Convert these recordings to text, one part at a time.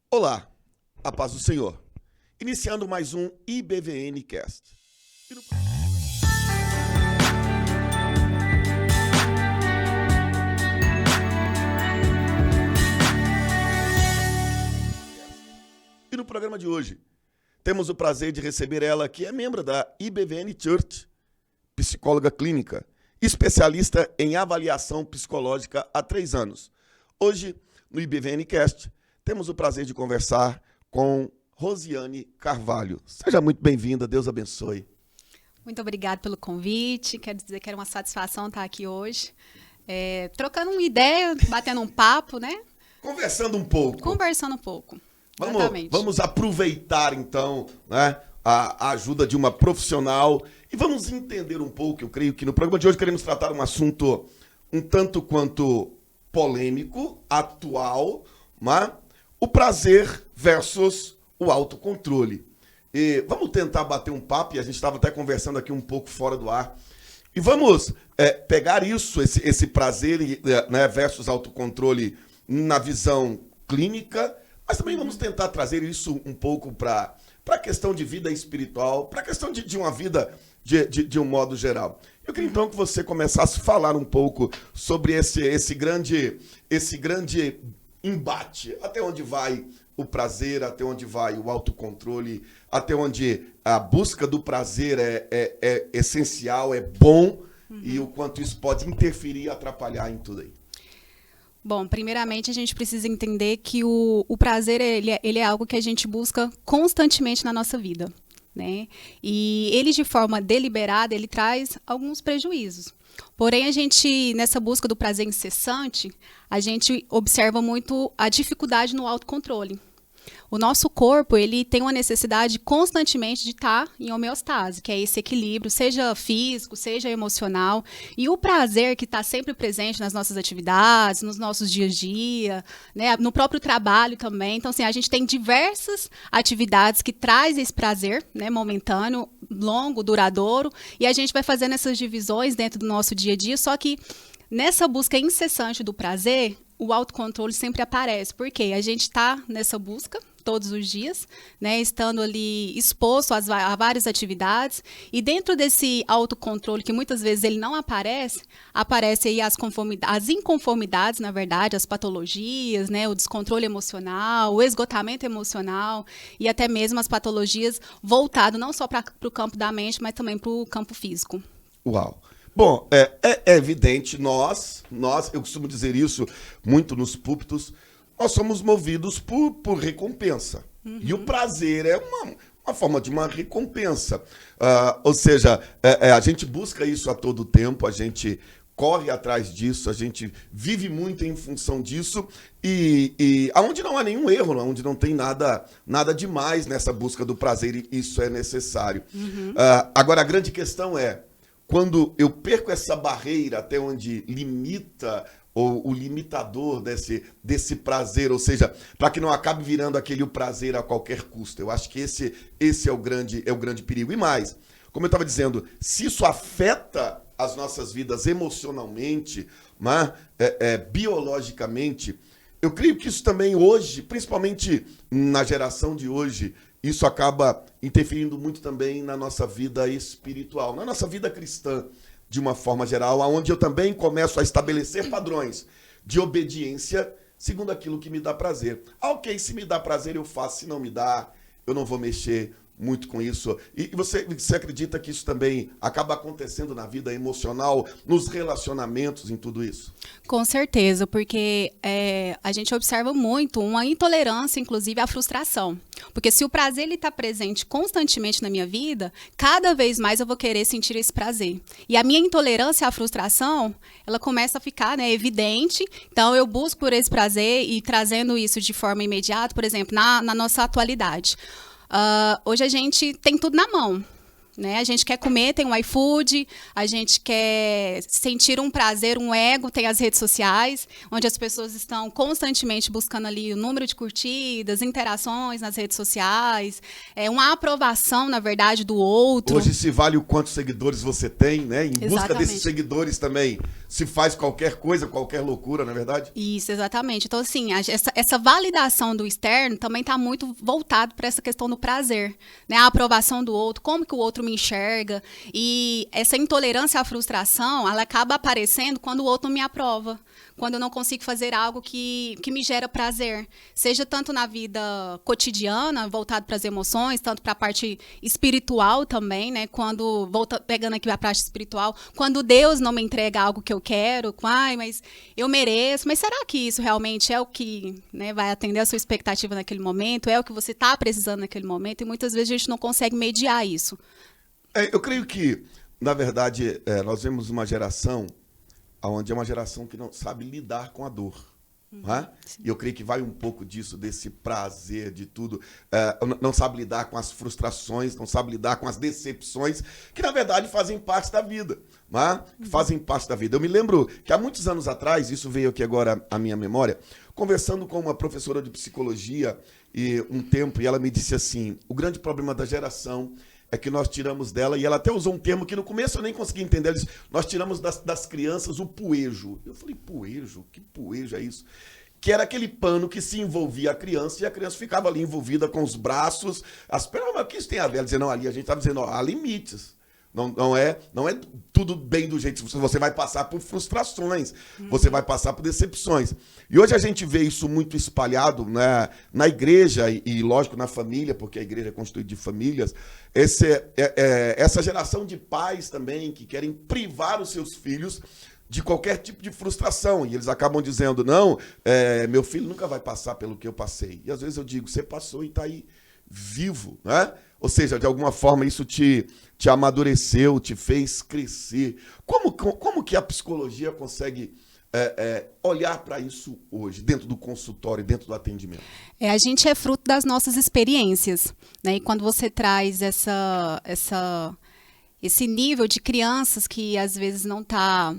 Olá, a paz do Senhor. Iniciando mais um IBVN Cast. E no programa de hoje, temos o prazer de receber ela, que é membro da IBVN Church, psicóloga clínica, especialista em avaliação psicológica há 3 anos. Hoje, no IBVN Cast, temos o prazer de conversar com Rosiane Carvalho. Seja muito bem-vinda, Deus abençoe. Muito obrigada pelo convite, quero dizer que era uma satisfação estar aqui hoje, trocando uma ideia, batendo um papo, né? Conversando um pouco. Conversando um pouco, exatamente. Vamos aproveitar, então, né, a ajuda de uma profissional e vamos entender um pouco. Eu creio que no programa de hoje queremos tratar um assunto um tanto quanto polêmico, atual, mas o prazer versus o autocontrole. E vamos tentar bater um papo, e a gente estava até conversando aqui um pouco fora do ar, e vamos pegar isso, esse prazer né, versus autocontrole na visão clínica, mas também vamos tentar trazer isso um pouco para a questão de vida espiritual, para a questão de uma vida de um modo geral. Eu queria então que você começasse a falar um pouco sobre esse grande embate, até onde vai o prazer, até onde vai o autocontrole, até onde a busca do prazer é essencial, é bom, e o quanto isso pode interferir e atrapalhar em tudo aí. Bom, primeiramente a gente precisa entender que o prazer ele é algo que a gente busca constantemente na nossa vida, né? E ele, de forma deliberada, ele traz alguns prejuízos. Porém, a gente, nessa busca do prazer incessante, a gente observa muito a dificuldade no autocontrole. O nosso corpo, ele tem uma necessidade constantemente de estar em homeostase, que é esse equilíbrio, seja físico, seja emocional. E o prazer que está sempre presente nas nossas atividades, nos nossos dias a dia, né, no próprio trabalho também. Então, assim, a gente tem diversas atividades que traz esse prazer, né, momentâneo, longo, duradouro, e a gente vai fazendo essas divisões dentro do nosso dia a dia, só que nessa busca incessante do prazer, o autocontrole sempre aparece, porque a gente está nessa busca todos os dias, né, estando ali exposto a várias atividades, e dentro desse autocontrole, que muitas vezes ele não aparece aí as inconformidades, na verdade, as patologias, né, o descontrole emocional, o esgotamento emocional, e até mesmo as patologias voltado não só para o campo da mente, mas também para o campo físico. Uau! Bom, é evidente, eu costumo dizer isso muito nos púlpitos, nós somos movidos por recompensa. Uhum. E o prazer é uma forma de uma recompensa. Ou seja, a gente busca isso a todo tempo, a gente corre atrás disso, a gente vive muito em função disso, e aonde não há nenhum erro, onde não tem nada demais nessa busca do prazer, e isso é necessário. Uhum. Agora, a grande questão é, quando eu perco essa barreira até onde limita o limitador desse prazer, ou seja, para que não acabe virando aquele o prazer a qualquer custo. Eu acho que esse é o grande perigo. E mais, como eu estava dizendo, se isso afeta as nossas vidas emocionalmente, né, biologicamente, eu creio que isso também hoje, principalmente na geração de hoje, isso acaba interferindo muito também na nossa vida espiritual, na nossa vida cristã, de uma forma geral, onde eu também começo a estabelecer padrões de obediência segundo aquilo que me dá prazer. Ok, se me dá prazer eu faço, se não me dá, eu não vou mexer muito com isso. E você acredita que isso também acaba acontecendo na vida emocional, nos relacionamentos, em tudo isso? Com certeza, porque a gente observa muito uma intolerância, inclusive, à frustração. Porque se o prazer está presente constantemente na minha vida, cada vez mais eu vou querer sentir esse prazer. E a minha intolerância à frustração, ela começa a ficar, né, evidente. Então, eu busco por esse prazer e trazendo isso de forma imediata, por exemplo, na nossa atualidade. Hoje a gente tem tudo na mão. né? A gente quer comer, tem o iFood, a gente quer sentir um prazer, um ego, tem as redes sociais, onde as pessoas estão constantemente buscando ali o número de curtidas, interações nas redes sociais, uma aprovação, na verdade, do outro. Hoje se vale o quantos seguidores você tem, né? Em busca Exatamente. desses seguidores também se faz qualquer coisa, qualquer loucura, não é verdade? Isso, exatamente. Então, assim, essa validação do externo também está muito voltado para essa questão do prazer, né? A aprovação do outro, como que o outro me enxerga. E essa intolerância à frustração, ela acaba aparecendo quando o outro não me aprova, quando eu não consigo fazer algo que me gera prazer. Seja tanto na vida cotidiana, voltado para as emoções, tanto para a parte espiritual também, né? Quando, pegando aqui a parte espiritual, quando Deus não me entrega algo que eu quero, mas eu mereço, mas será que isso realmente é o que, né, vai atender a sua expectativa naquele momento? É o que você está precisando naquele momento? E muitas vezes a gente não consegue mediar isso. Eu creio que, na verdade, nós vemos uma geração onde é uma geração que não sabe lidar com a dor. Né? E eu creio que vai um pouco disso, desse prazer, de tudo. Não sabe lidar com as frustrações, não sabe lidar com as decepções, que na verdade fazem parte da vida. Né? Fazem parte da vida. Eu me lembro que há muitos anos atrás, isso veio aqui agora à minha memória, conversando com uma professora de psicologia um tempo, e ela me disse assim, o grande problema da geração é que nós tiramos dela, e ela até usou um termo que no começo eu nem consegui entender, ela disse, nós tiramos das crianças o puejo. Eu falei, puejo? Que puejo é isso? Que era aquele pano que se envolvia a criança, e a criança ficava ali envolvida com os braços, as pernas, mas o que isso tem a ver? Ela dizia, não, ali a gente estava dizendo, há limites. Não é tudo bem do jeito. Você vai passar por frustrações, você vai passar por decepções. E hoje a gente vê isso muito espalhado, né, na igreja e, lógico, na família, porque a igreja é constituída de famílias. Essa geração de pais também que querem privar os seus filhos de qualquer tipo de frustração. E eles acabam dizendo, não, meu filho nunca vai passar pelo que eu passei. E às vezes eu digo, você passou e está aí vivo, né? Ou seja, de alguma forma isso te amadureceu, te fez crescer. Como que a psicologia consegue olhar para isso hoje, dentro do consultório, dentro do atendimento? A gente é fruto das nossas experiências, né? E quando você traz esse nível de crianças que às vezes não está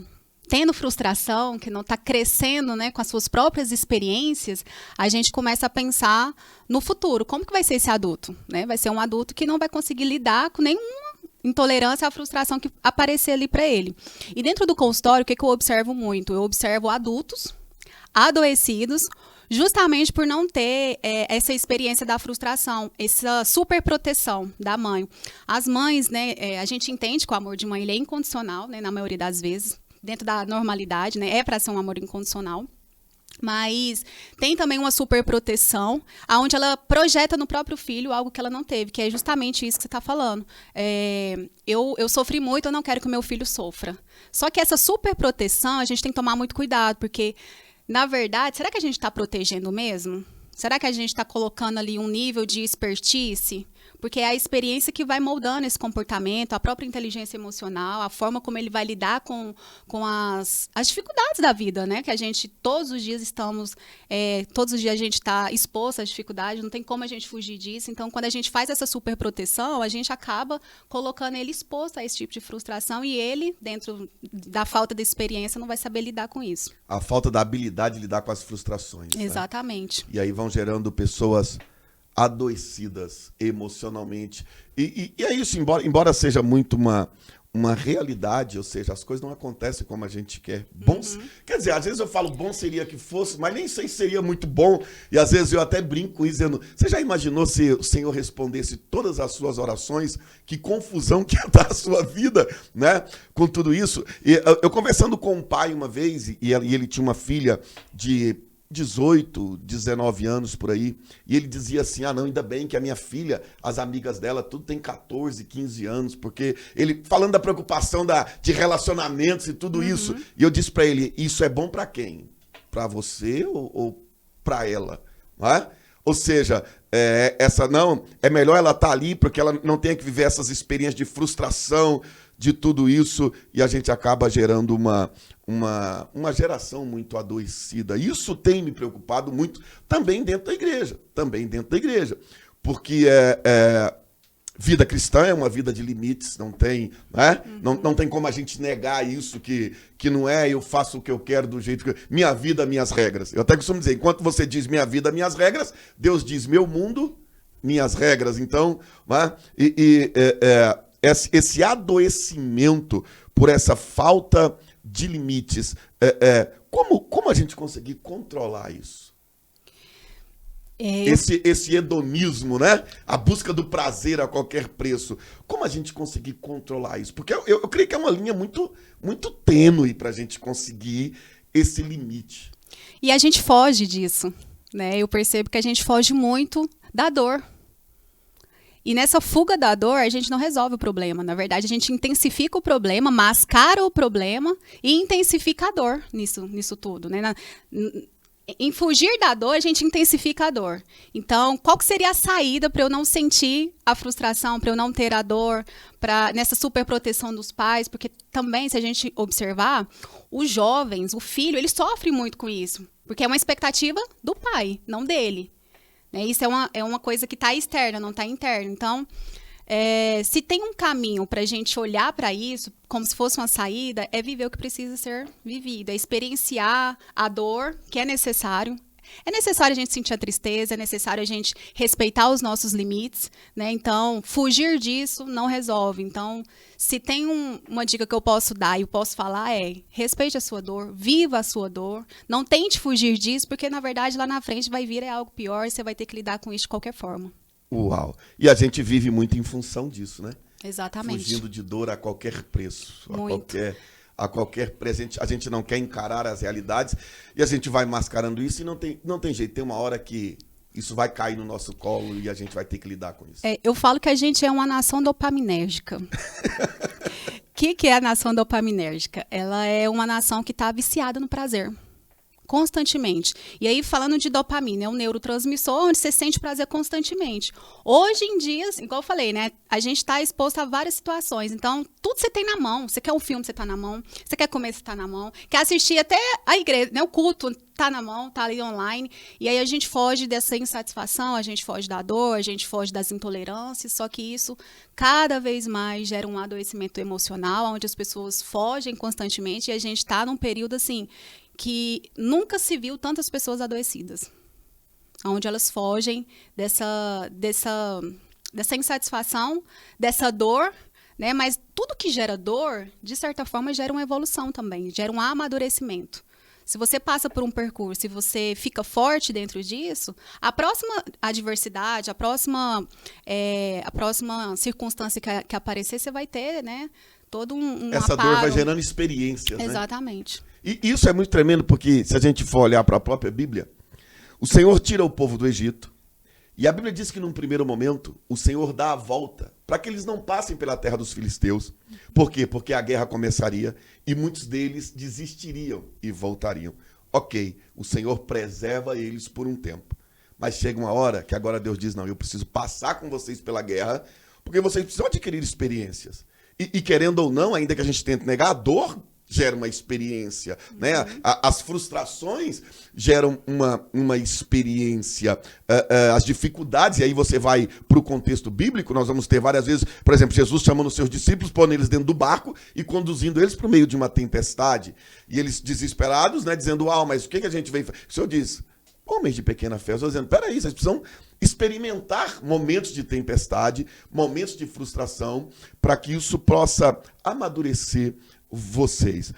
tendo frustração, que não está crescendo, né, com as suas próprias experiências, a gente começa a pensar no futuro. Como que vai ser esse adulto? Né? Vai ser um adulto que não vai conseguir lidar com nenhuma intolerância à frustração que aparecer ali para ele. E dentro do consultório, o que eu observo muito? Eu observo adultos adoecidos, justamente por não ter essa experiência da frustração, essa superproteção da mãe. As mães, né, a gente entende que o amor de mãe ele é incondicional, né, na maioria das vezes, dentro da normalidade, né, é para ser um amor incondicional. Mas tem também uma superproteção, onde ela projeta no próprio filho algo que ela não teve, que é justamente isso que você está falando. Eu sofri muito, eu não quero que o meu filho sofra. Só que essa superproteção, a gente tem que tomar muito cuidado, porque, na verdade, será que a gente está protegendo mesmo? Será que a gente está colocando ali um nível de expertise? Porque é a experiência que vai moldando esse comportamento, a própria inteligência emocional, a forma como ele vai lidar com as dificuldades da vida, né? Que a gente, todos os dias a gente está exposto às dificuldades, não tem como a gente fugir disso. Então, quando a gente faz essa superproteção, a gente acaba colocando ele exposto a esse tipo de frustração e ele, dentro da falta de experiência, não vai saber lidar com isso. A falta da habilidade de lidar com as frustrações. Exatamente. Né? E aí vão gerando pessoas adoecidas emocionalmente. E é isso, embora seja muito uma realidade, ou seja, as coisas não acontecem como a gente quer. Quer dizer, às vezes eu falo bom seria que fosse, mas nem sei se seria muito bom. E às vezes eu até brinco dizendo, você já imaginou se o Senhor respondesse todas as suas orações? Que confusão que ia dar a sua vida, né? Com tudo isso. E eu conversando com um pai uma vez, e ele tinha uma filha de 18, 19 anos por aí, e ele dizia assim, não, ainda bem que a minha filha, as amigas dela, tudo tem 14, 15 anos, porque ele, falando da preocupação de relacionamentos e tudo isso, e eu disse para ele, isso é bom para quem? Para você ou para ela? Não é? Ou seja, é melhor ela estar ali, porque ela não tenha que viver essas experiências de frustração, de tudo isso, e a gente acaba gerando uma geração muito adoecida. Isso tem me preocupado muito também dentro da igreja. Porque vida cristã é uma vida de limites, não tem, né? Não tem como a gente negar isso, que não é eu faço o que eu quero do jeito que... Minha vida, minhas regras. Eu até costumo dizer, enquanto você diz minha vida, minhas regras, Deus diz meu mundo, minhas regras. Então, né? Esse adoecimento por essa falta de limites, como a gente conseguir controlar isso? Esse hedonismo, né? A busca do prazer a qualquer preço. Como a gente conseguir controlar isso? Porque eu creio que é uma linha muito, muito tênue para a gente conseguir esse limite. E a gente foge disso, né? Eu percebo que a gente foge muito da dor. E nessa fuga da dor, a gente não resolve o problema. Na verdade, a gente intensifica o problema, mascara o problema e intensifica a dor nisso tudo, né? Em fugir da dor, a gente intensifica a dor. Então, qual que seria a saída para eu não sentir a frustração, para eu não ter a dor, nessa superproteção dos pais? Porque também, se a gente observar, os jovens, o filho, ele sofre muito com isso. Porque é uma expectativa do pai, não dele. Né? Isso é uma coisa que está externa, não está interna. Então, se tem um caminho para a gente olhar para isso, como se fosse uma saída, é viver o que precisa ser vivido, é experienciar a dor, que é necessário. É necessário a gente sentir a tristeza, é necessário a gente respeitar os nossos limites, né? Então, fugir disso não resolve. Então, se tem uma dica que eu posso dar e eu posso falar respeite a sua dor, viva a sua dor, não tente fugir disso, porque, na verdade, lá na frente vai vir algo pior e você vai ter que lidar com isso de qualquer forma. Uau! E a gente vive muito em função disso, né? Exatamente. Fugindo de dor a qualquer preço, Muito. a qualquer preço. A gente não quer encarar as realidades e a gente vai mascarando isso e não tem jeito. Tem uma hora que isso vai cair no nosso colo e a gente vai ter que lidar com isso. Eu falo que a gente é uma nação dopaminérgica. O que é a nação dopaminérgica? Ela é uma nação que está viciada no prazer. Constantemente. E aí, falando de dopamina, é um neurotransmissor onde você sente prazer constantemente. Hoje em dia, igual eu falei, né? A gente está exposto a várias situações. Então, tudo você tem na mão. Você quer um filme, você está na mão. Você quer comer, você está na mão. Quer assistir até a igreja, né? O culto está na mão, está ali online. E aí a gente foge dessa insatisfação, a gente foge da dor, a gente foge das intolerâncias. Só que isso, cada vez mais, gera um adoecimento emocional, onde as pessoas fogem constantemente. E a gente está num período, assim, que nunca se viu tantas pessoas adoecidas, onde elas fogem dessa insatisfação, dessa dor, né? Mas tudo que gera dor, de certa forma, gera uma evolução também, gera um amadurecimento. Se você passa por um percurso e você fica forte dentro disso, a próxima adversidade, a próxima circunstância que aparecer, você vai ter, né? Todo um Essa aparo. dor vai gerando experiências, né? Exatamente. E isso é muito tremendo porque, se a gente for olhar para a própria Bíblia, o Senhor tira o povo do Egito. E a Bíblia diz que, num primeiro momento, o Senhor dá a volta para que eles não passem pela terra dos filisteus. Por quê? Porque a guerra começaria e muitos deles desistiriam e voltariam. Ok, o Senhor preserva eles por um tempo. Mas chega uma hora que agora Deus diz, não, eu preciso passar com vocês pela guerra, porque vocês precisam adquirir experiências. E querendo ou não, ainda que a gente tente negar, a dor gera uma experiência, né? As frustrações geram uma experiência, as dificuldades, e aí você vai para o contexto bíblico, nós vamos ter várias vezes, por exemplo, Jesus chamando os seus discípulos, pondo eles dentro do barco e conduzindo eles para o meio de uma tempestade, e eles desesperados, né, dizendo, mas o que a gente vem fazer? O Senhor diz, homens de pequena fé, eu estou dizendo, peraí, vocês precisam experimentar momentos de tempestade, momentos de frustração, para que isso possa amadurecer vocês.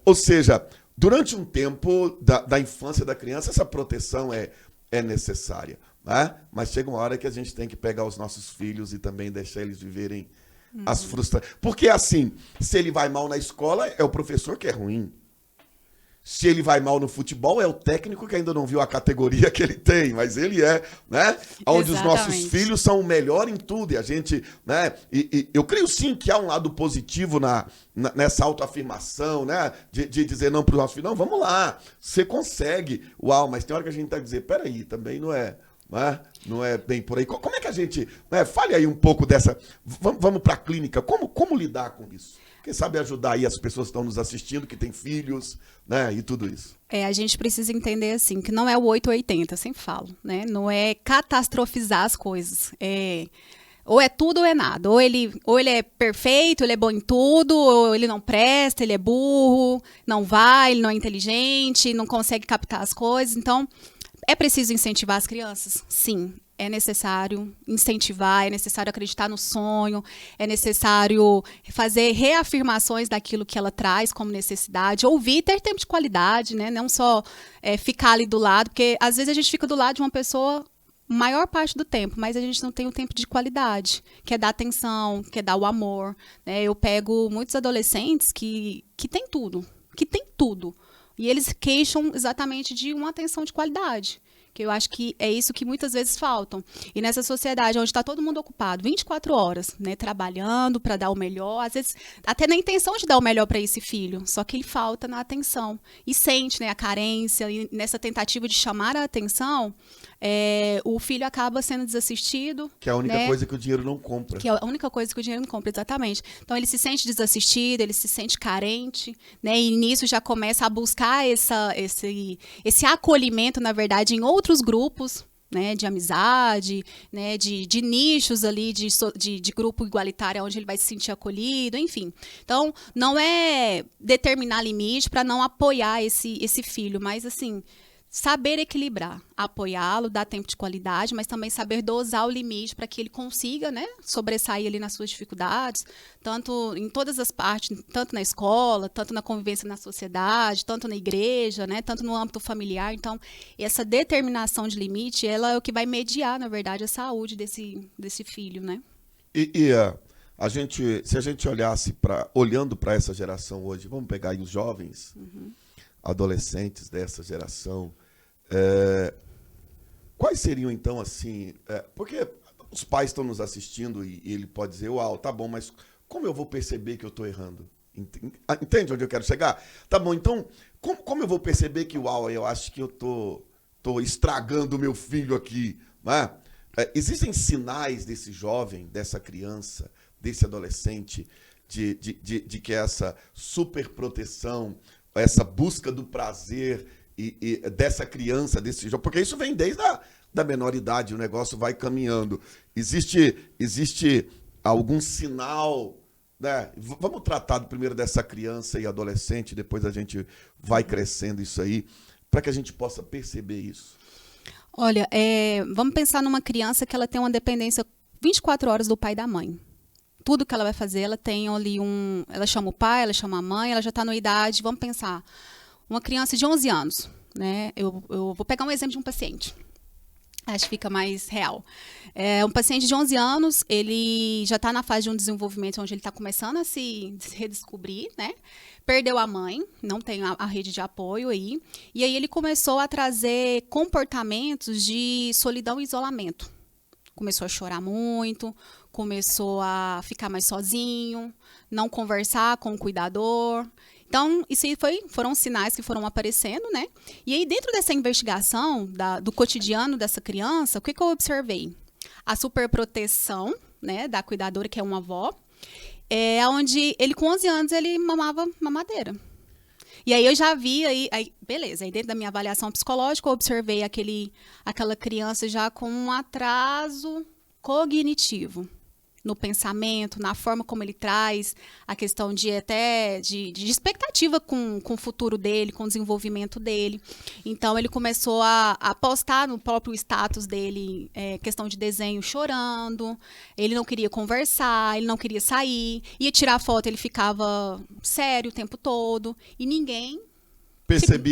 Ou seja, durante um tempo da infância da criança, essa proteção é necessária, né? Mas chega uma hora que a gente tem que pegar os nossos filhos e também deixar eles viverem as frustrações. Porque assim, se ele vai mal na escola, é o professor que é ruim. Se ele vai mal no futebol, é o técnico que ainda não viu a categoria que ele tem, mas ele é, né? Onde os nossos filhos são o melhor em tudo. E a gente, né? E eu creio sim que há um lado positivo nessa autoafirmação, né? De dizer não para os nossos filhos, não, vamos lá, você consegue. Uau, mas tem hora que a gente tem que dizer, peraí, também não é. Né? Não é bem por aí. Como é que a gente... Né? Fale aí um pouco dessa... Vamos para a clínica. Como lidar com isso? Quem sabe ajudar aí as pessoas que estão nos assistindo, que têm filhos, né? E tudo isso. A gente precisa entender assim, que não é o 880, sempre falo, né? Não é catastrofizar as coisas. Ou é tudo ou é nada. Ou ele é perfeito, ele é bom em tudo, ou ele não presta, ele é burro, não vai, ele não é inteligente, não consegue captar as coisas. Então, é preciso incentivar as crianças? Sim. É necessário incentivar, é necessário acreditar no sonho, é necessário fazer reafirmações daquilo que ela traz como necessidade, ouvir, ter tempo de qualidade, né? Não só ficar ali do lado, porque às vezes a gente fica do lado de uma pessoa maior parte do tempo, mas a gente não tem o tempo de qualidade, que é dar atenção, que é dar o amor, né? Eu pego muitos adolescentes que têm tudo, e eles queixam exatamente de uma atenção de qualidade. Que eu acho que é isso que muitas vezes faltam. E nessa sociedade onde está todo mundo ocupado 24 horas, né, trabalhando para dar o melhor, às vezes até na intenção de dar o melhor para esse filho, só que ele falta na atenção. E sente, né, a carência, e nessa tentativa de chamar a atenção, o filho acaba sendo desassistido. Que é a única coisa que o dinheiro não compra. Que é a única coisa que o dinheiro não compra, exatamente. Então, ele se sente desassistido, ele se sente carente, né? E nisso já começa a buscar esse acolhimento, na verdade, em outros grupos, né? De amizade, né? De nichos ali, de grupo igualitário, onde ele vai se sentir acolhido, enfim. Então, não é determinar limite para não apoiar esse filho, mas, assim, saber equilibrar, apoiá-lo, dar tempo de qualidade, mas também saber dosar o limite para que ele consiga, né, sobressair ali nas suas dificuldades, tanto em todas as partes, tanto na escola, tanto na convivência na sociedade, tanto na igreja, né, tanto no âmbito familiar. Então, essa determinação de limite, ela é o que vai mediar, na verdade, a saúde desse filho, né? Se a gente olhasse olhando para essa geração hoje, vamos pegar aí os jovens, adolescentes dessa geração, quais seriam, então, assim... porque os pais estão nos assistindo e ele pode dizer, uau, tá bom, mas como eu vou perceber que eu estou errando? Entende onde eu quero chegar? Tá bom, então, como eu vou perceber que, uau, eu acho que eu tô estragando o meu filho aqui, né? Existem sinais desse jovem, dessa criança, desse adolescente, de que essa superproteção, essa busca do prazer e dessa criança, desse jovem, porque isso vem desde da menor idade, o negócio vai caminhando. Existe algum sinal, né? Vamos tratar primeiro dessa criança e adolescente, depois a gente vai crescendo isso aí, para que a gente possa perceber isso. Olha, vamos pensar numa criança que ela tem uma dependência 24 horas do pai e da mãe. Tudo que ela vai fazer, ela tem ali ela chama o pai, ela chama a mãe, ela já está na idade, vamos pensar, uma criança de 11 anos, né? Eu vou pegar um exemplo de um paciente, acho que fica mais real. Um paciente de 11 anos, ele já está na fase de um desenvolvimento onde ele está começando a se redescobrir, né? Perdeu a mãe, não tem a rede de apoio aí, e aí ele começou a trazer comportamentos de solidão e isolamento. Começou a chorar muito, começou a ficar mais sozinho, não conversar com o cuidador. Então, isso aí foram sinais que foram aparecendo, né? E aí, dentro dessa investigação do cotidiano dessa criança, o que eu observei? A superproteção, né, da cuidadora, que é uma avó, onde ele, com 11 anos, ele mamava mamadeira. E aí eu já vi, beleza, aí dentro da minha avaliação psicológica eu observei aquela criança já com um atraso cognitivo no pensamento, na forma como ele traz, a questão de expectativa com o futuro dele, com o desenvolvimento dele. Então ele começou a postar no próprio status dele questão de desenho chorando, ele não queria conversar, ele não queria sair, ia tirar foto, ele ficava sério o tempo todo, e ninguém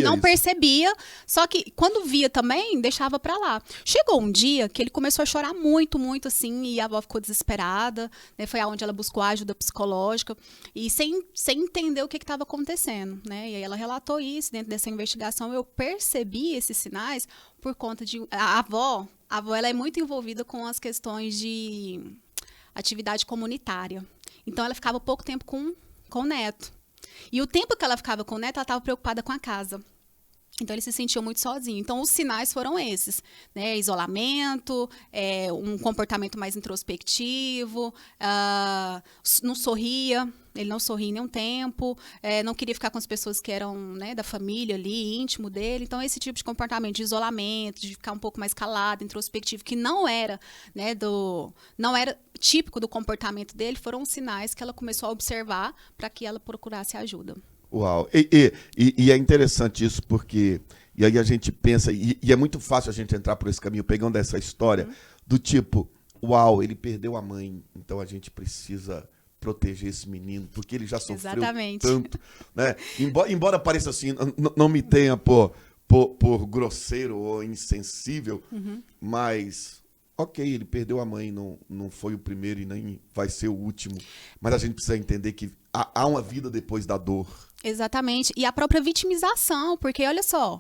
não percebia, só que quando via também, deixava pra lá. Chegou um dia que ele começou a chorar muito, muito, assim, e a avó ficou desesperada, né? Foi aonde ela buscou a ajuda psicológica, e sem entender o que estava acontecendo, né? E aí ela relatou isso dentro dessa investigação. Eu percebi esses sinais por conta de... A avó ela é muito envolvida com as questões de atividade comunitária. Então, ela ficava pouco tempo com o neto. E o tempo que ela ficava com o neto, ela estava preocupada com a casa. Então, ele se sentiu muito sozinho. Então, os sinais foram esses, né? Isolamento, um comportamento mais introspectivo, não sorria, ele não sorria em nenhum tempo, não queria ficar com as pessoas que eram, né, da família ali, íntimo dele. Então, esse tipo de comportamento de isolamento, de ficar um pouco mais calado, introspectivo, que não era, né, não era típico do comportamento dele, foram os sinais que ela começou a observar para que ela procurasse ajuda. Uau! E é interessante isso porque... E aí a gente pensa... E é muito fácil a gente entrar por esse caminho, pegando essa história, do tipo... Uau, ele perdeu a mãe, então a gente precisa proteger esse menino, porque ele já sofreu tanto. Né? Embora pareça assim, não me tenha por grosseiro ou insensível, mas... Ok, ele perdeu a mãe, não foi o primeiro e nem vai ser o último. Mas a gente precisa entender que há uma vida depois da dor. Exatamente. E a própria vitimização, porque olha só,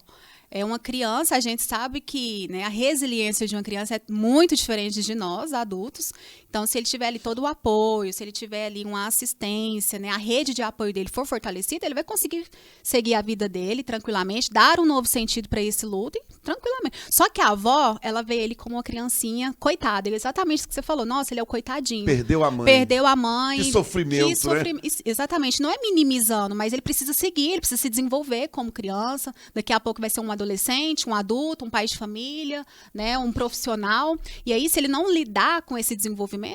uma criança, a gente sabe que, né, a resiliência de uma criança é muito diferente de nós, adultos. Então, se ele tiver ali todo o apoio, se ele tiver ali uma assistência, né, a rede de apoio dele for fortalecida, ele vai conseguir seguir a vida dele tranquilamente, dar um novo sentido para esse luto, tranquilamente. Só que a avó, ela vê ele como uma criancinha coitada. Ele, exatamente o que você falou. Nossa, ele é o coitadinho. Perdeu a mãe. Perdeu a mãe. Que sofrimento, né? Exatamente. Não é minimizando, mas ele precisa seguir, ele precisa se desenvolver como criança. Daqui a pouco vai ser um adolescente, um adulto, um pai de família, né, um profissional. E aí, se ele não lidar com esse desenvolvimento,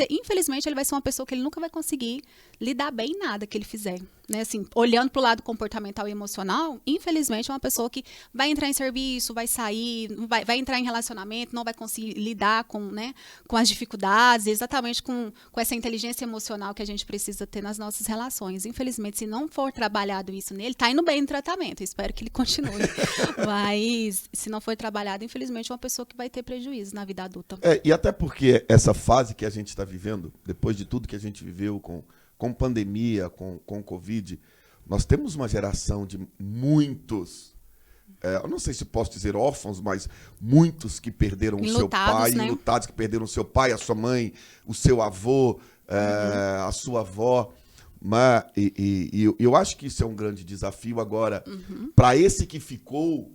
infelizmente, ele vai ser uma pessoa que ele nunca vai conseguir lidar bem em nada que ele fizer. Né, assim, olhando para o lado comportamental e emocional, infelizmente é uma pessoa que vai entrar em serviço, vai sair, vai entrar em relacionamento, não vai conseguir lidar com, né, com as dificuldades, exatamente com essa inteligência emocional que a gente precisa ter nas nossas relações. Infelizmente, se não for trabalhado isso nele, está indo bem no tratamento, espero que ele continue. Mas, se não for trabalhado, infelizmente, é uma pessoa que vai ter prejuízo na vida adulta. E até porque essa fase que a gente está vivendo, depois de tudo que a gente viveu com pandemia, com Covid, nós temos uma geração de muitos, eu não sei se posso dizer órfãos, mas muitos que perderam o seu pai, né? Enlutados que perderam o seu pai, a sua mãe, o seu avô, a sua avó. E eu acho que isso é um grande desafio agora. Para esse que ficou,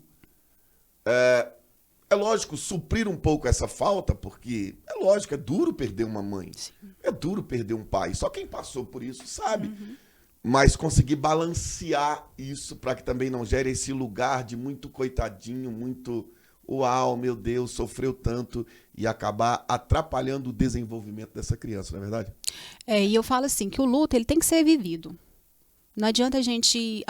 é lógico, suprir um pouco essa falta, porque é lógico, é duro perder uma mãe. Sim. É duro perder um pai. Só quem passou por isso sabe. Mas conseguir balancear isso para que também não gere esse lugar de muito coitadinho, muito uau, meu Deus, sofreu tanto, e acabar atrapalhando o desenvolvimento dessa criança, não é verdade? E eu falo assim, que o luto ele tem que ser vivido. Não adianta a gente,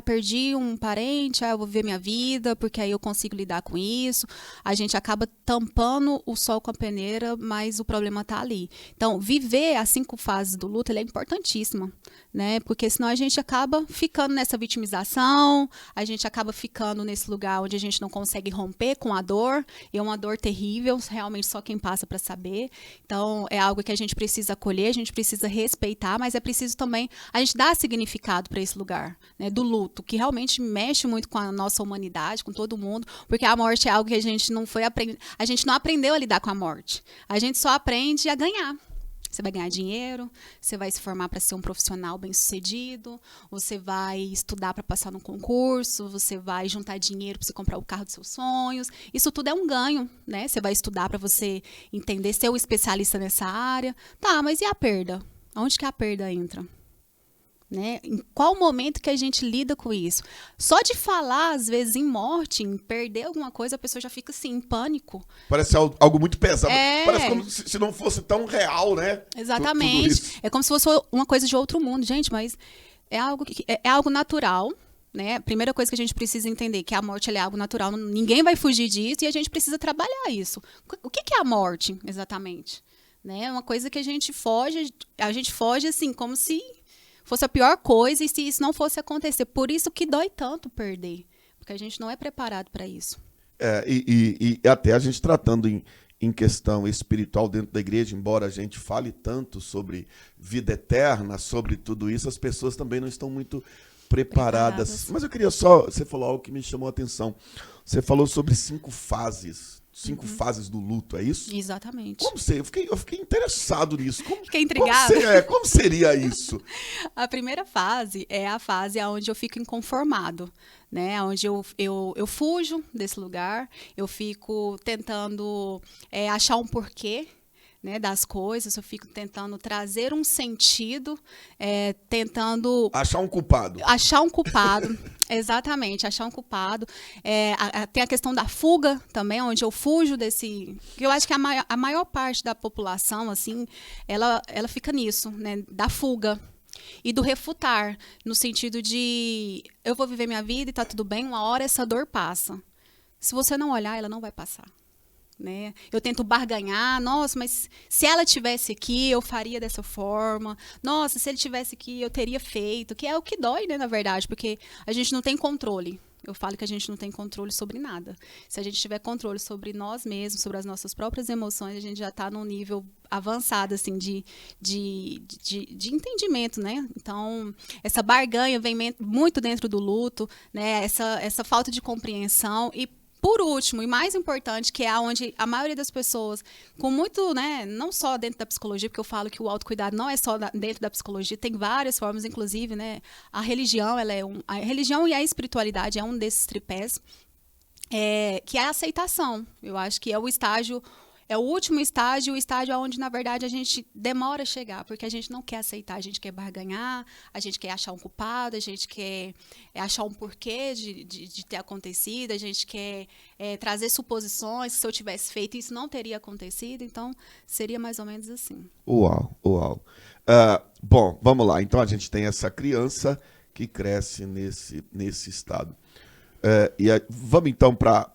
perdi um parente, eu vou viver minha vida, porque aí eu consigo lidar com isso. A gente acaba tampando o sol com a peneira, mas o problema está ali. Então, viver as 5 fases do luto é importantíssima, né? Porque senão a gente acaba ficando nessa vitimização, a gente acaba ficando nesse lugar onde a gente não consegue romper com a dor, e é uma dor terrível, realmente só quem passa para saber. Então, é algo que a gente precisa acolher, a gente precisa respeitar, mas é preciso também a gente dar significado para esse lugar, né, do luto, que realmente mexe muito com a nossa humanidade, com todo mundo, porque a morte é algo que a gente não a gente não aprendeu a lidar com a morte. A gente só aprende a ganhar. Você vai ganhar dinheiro, você vai se formar para ser um profissional bem-sucedido, você vai estudar para passar num concurso, você vai juntar dinheiro para você comprar o carro dos seus sonhos. Isso tudo é um ganho, né? Você vai estudar para você entender, ser um especialista nessa área. Tá, mas e a perda? Onde que a perda entra? Né? Em qual momento que a gente lida com isso? Só de falar, às vezes, em morte, em perder alguma coisa, a pessoa já fica assim, em pânico. Parece algo muito pesado. Parece como se não fosse tão real, né? Exatamente. É como se fosse uma coisa de outro mundo, gente, mas é algo natural. Né? A primeira coisa que a gente precisa entender é que a morte é algo natural, ninguém vai fugir disso e a gente precisa trabalhar isso. O que é a morte, exatamente? Né? É uma coisa que a gente foge assim, como se fosse a pior coisa e se isso não fosse acontecer. Por isso que dói tanto perder, porque a gente não é preparado para isso. E até a gente tratando em questão espiritual dentro da igreja, embora a gente fale tanto sobre vida eterna, sobre tudo isso, as pessoas também não estão muito preparadas. Mas eu queria você falou algo que me chamou a atenção. Você falou sobre 5 fases 5 fases do luto, é isso? Exatamente. Como ser? Eu fiquei interessado nisso. Fiquei intrigada. Como seria isso? A primeira fase é a fase onde eu fico inconformado, né? Onde eu fujo desse lugar, eu fico tentando achar um porquê, né, das coisas, eu fico tentando trazer um sentido, tentando... Achar um culpado. Achar um culpado, exatamente, achar um culpado. Tem a questão da fuga também, onde eu fujo desse... Eu acho que a maior parte da população, assim, ela fica nisso, né, da fuga. E do refutar, no sentido de eu vou viver minha vida e tá tudo bem, uma hora essa dor passa. Se você não olhar, ela não vai passar. Né? Eu tento barganhar, nossa, mas se ela tivesse aqui, eu faria dessa forma. Nossa, se ele tivesse aqui, eu teria feito. Que é o que dói, né, na verdade, porque a gente não tem controle. Eu falo que a gente não tem controle sobre nada. Se a gente tiver controle sobre nós mesmos, sobre as nossas próprias emoções, a gente já está num nível avançado, assim, de entendimento, né? Então, essa barganha vem muito dentro do luto, né? Essa falta de compreensão e por último, e mais importante, que é onde a maioria das pessoas, com muito, né, não só dentro da psicologia, porque eu falo que o autocuidado não é só dentro da psicologia, tem várias formas, inclusive, né, a religião, a religião e a espiritualidade é um desses tripés, que é a aceitação. Eu acho que é o estágio, é o último estágio, o estágio onde, na verdade, a gente demora a chegar, porque a gente não quer aceitar, a gente quer barganhar, a gente quer achar um culpado, a gente quer achar um porquê de ter acontecido, a gente quer trazer suposições, se eu tivesse feito isso não teria acontecido, então seria mais ou menos assim. Uau. Bom, vamos lá. Então a gente tem essa criança que cresce nesse estado. Vamos então para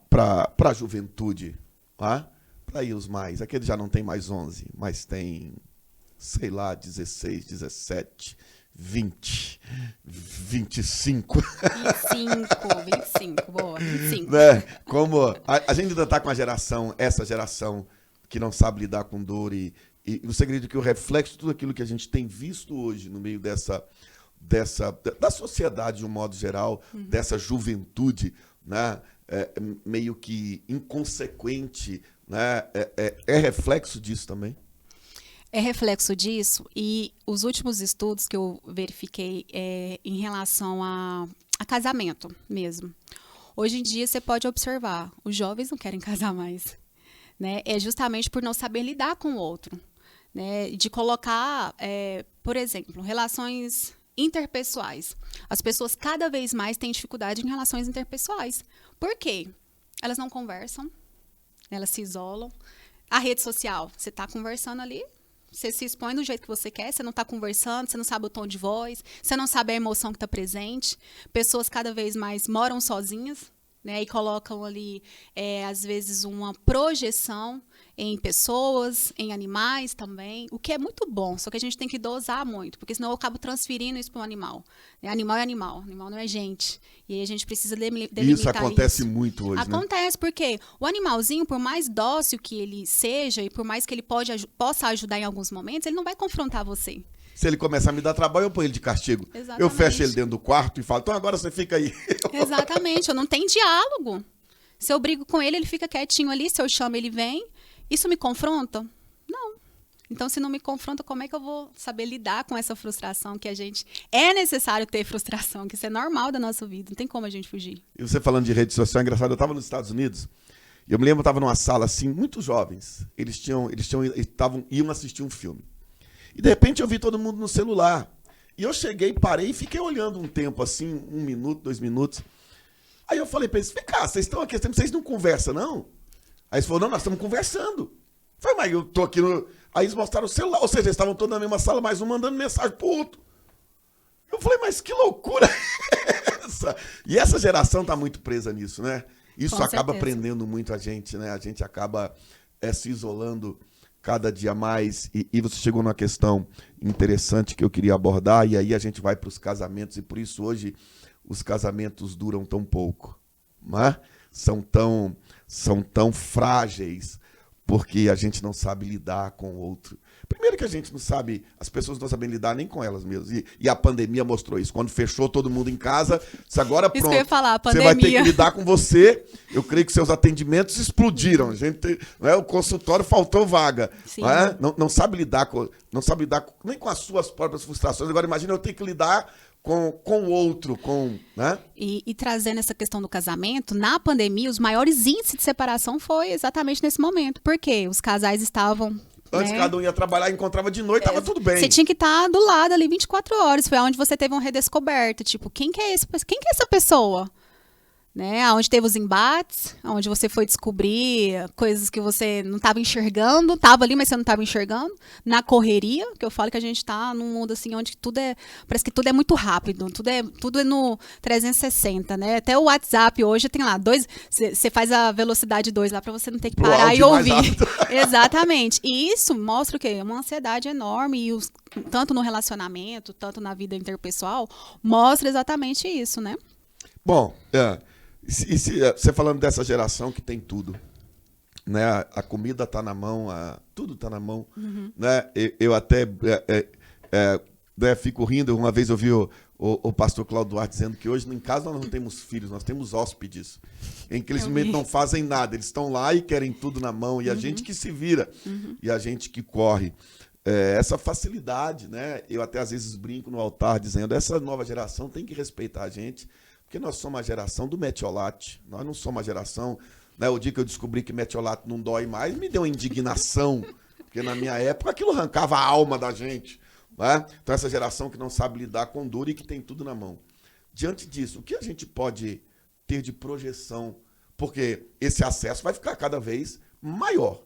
a juventude, tá? Aí os mais, aquele já não tem mais 11, mas tem, sei lá, 16, 17, 20, 25. 25, boa, 25. Né? Como a gente ainda está com essa geração que não sabe lidar com dor e você acredita que o reflexo de tudo aquilo que a gente tem visto hoje no meio da sociedade de um modo geral, dessa juventude, né? Meio que inconsequente, né? É reflexo disso também? É reflexo disso, e os últimos estudos que eu verifiquei em relação a casamento mesmo. Hoje em dia você pode observar, os jovens não querem casar mais, né? É justamente por não saber lidar com o outro, né? De colocar, por exemplo, relações interpessoais. As pessoas cada vez mais têm dificuldade em relações interpessoais. Por quê? Elas não conversam, elas se isolam. A rede social, você está conversando ali, você se expõe do jeito que você quer, você não está conversando, você não sabe o tom de voz, você não sabe a emoção que está presente. Pessoas cada vez mais moram sozinhas, né, e colocam ali, às vezes, uma projeção em pessoas, em animais também, o que é muito bom, só que a gente tem que dosar muito, porque senão eu acabo transferindo isso para um animal. Animal é animal não é gente. E aí a gente precisa delimitar isso. Isso acontece muito hoje, Acontece, porque o animalzinho, por mais dócil que ele seja, e por mais que ele possa ajudar em alguns momentos, ele não vai confrontar você. Se ele começar a me dar trabalho, eu ponho ele de castigo. Exatamente. Eu fecho ele dentro do quarto e falo, então agora você fica aí. Exatamente, eu não tenho diálogo. Se eu brigo com ele, ele fica quietinho ali, se eu chamo, ele vem. Isso me confronta? Não. Então, se não me confronta, como é que eu vou saber lidar com essa frustração que a gente... É necessário ter frustração, que isso é normal da nossa vida, não tem como a gente fugir. E você falando de rede social, é engraçado, eu estava nos Estados Unidos, e eu me lembro, eu estava numa sala assim, muito jovens, iam assistir um filme. E de repente eu vi todo mundo no celular. E eu cheguei, parei e fiquei olhando um tempo assim, 1 minuto, 2 minutos. Aí eu falei para eles, vem cá, vocês estão aqui, vocês não conversam, não? Aí eles falaram, não, nós estamos conversando. Eu falei, mas eu tô aqui no... Aí eles mostraram o celular, ou seja, eles estavam todos na mesma sala, mais um mandando mensagem pro outro. Eu falei, mas que loucura é essa? E essa geração está muito presa nisso, né? Isso acaba prendendo muito a gente, né? A gente acaba se isolando cada dia mais. E você chegou numa questão interessante que eu queria abordar, e aí a gente vai para os casamentos, e por isso hoje os casamentos duram tão pouco, né? São tão frágeis, porque a gente não sabe lidar com o outro. Primeiro que a gente não sabe, as pessoas não sabem lidar nem com elas mesmas. E a pandemia mostrou isso. Quando fechou todo mundo em casa, se agora pronto, isso que eu ia falar, a você vai ter que lidar com você. Eu creio que seus atendimentos explodiram. A gente, né, o consultório faltou vaga. Não sabe lidar nem com as suas próprias frustrações. Agora imagina eu ter que lidar com o outro, né? E trazendo essa questão do casamento, na pandemia, os maiores índices de separação foi exatamente nesse momento. Por quê? Os casais estavam... Antes cada um ia trabalhar, encontrava de noite, tava tudo bem. Você tinha que estar do lado ali 24 horas. Foi onde você teve uma redescoberta. Tipo, quem que é essa pessoa? Né? Onde teve os embates, onde você foi descobrir coisas que você não estava enxergando, estava ali, mas você não estava enxergando. Na correria, que eu falo que a gente está num mundo assim, onde parece que tudo é muito rápido, tudo é no 360, né? Até o WhatsApp hoje tem lá, você faz a velocidade 2 lá para você não ter que parar e ouvir. Exatamente. E isso mostra o quê? Uma ansiedade enorme, e tanto no relacionamento, tanto na vida interpessoal, mostra exatamente isso, né? Bom, você falando dessa geração que tem tudo, né? A comida está na mão, tudo está na mão, né? Eu até fico rindo. Uma vez eu vi o pastor Cláudio Duarte dizendo que hoje em casa nós não temos filhos, nós temos hóspedes, em que eles não fazem nada, eles estão lá e querem tudo na mão, e a gente que se vira, e a gente que corre. Essa facilidade, né? Eu até às vezes brinco no altar dizendo, essa nova geração tem que respeitar a gente, porque nós somos a geração do metiolate. Nós não somos a geração... Né, o dia que eu descobri que metiolate não dói mais, me deu indignação. Porque na minha época aquilo arrancava a alma da gente. Né? Então essa geração que não sabe lidar com dor e que tem tudo na mão. Diante disso, o que a gente pode ter de projeção? Porque esse acesso vai ficar cada vez maior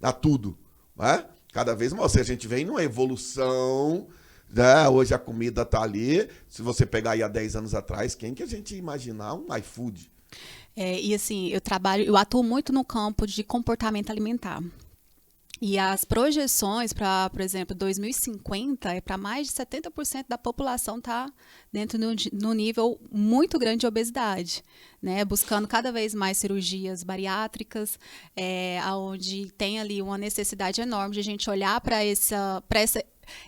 a tudo. Né? Cada vez mais. Ou seja, a gente vem numa evolução... Né? Hoje a comida está ali. Se você pegar aí há 10 anos atrás, quem que a gente ia imaginar um iFood? E assim, eu atuo muito no campo de comportamento alimentar. E as projeções para, por exemplo, 2050 é para mais de 70% da população estar dentro no nível muito grande de obesidade, né? Buscando cada vez mais cirurgias bariátricas, onde tem ali uma necessidade enorme de a gente olhar para essa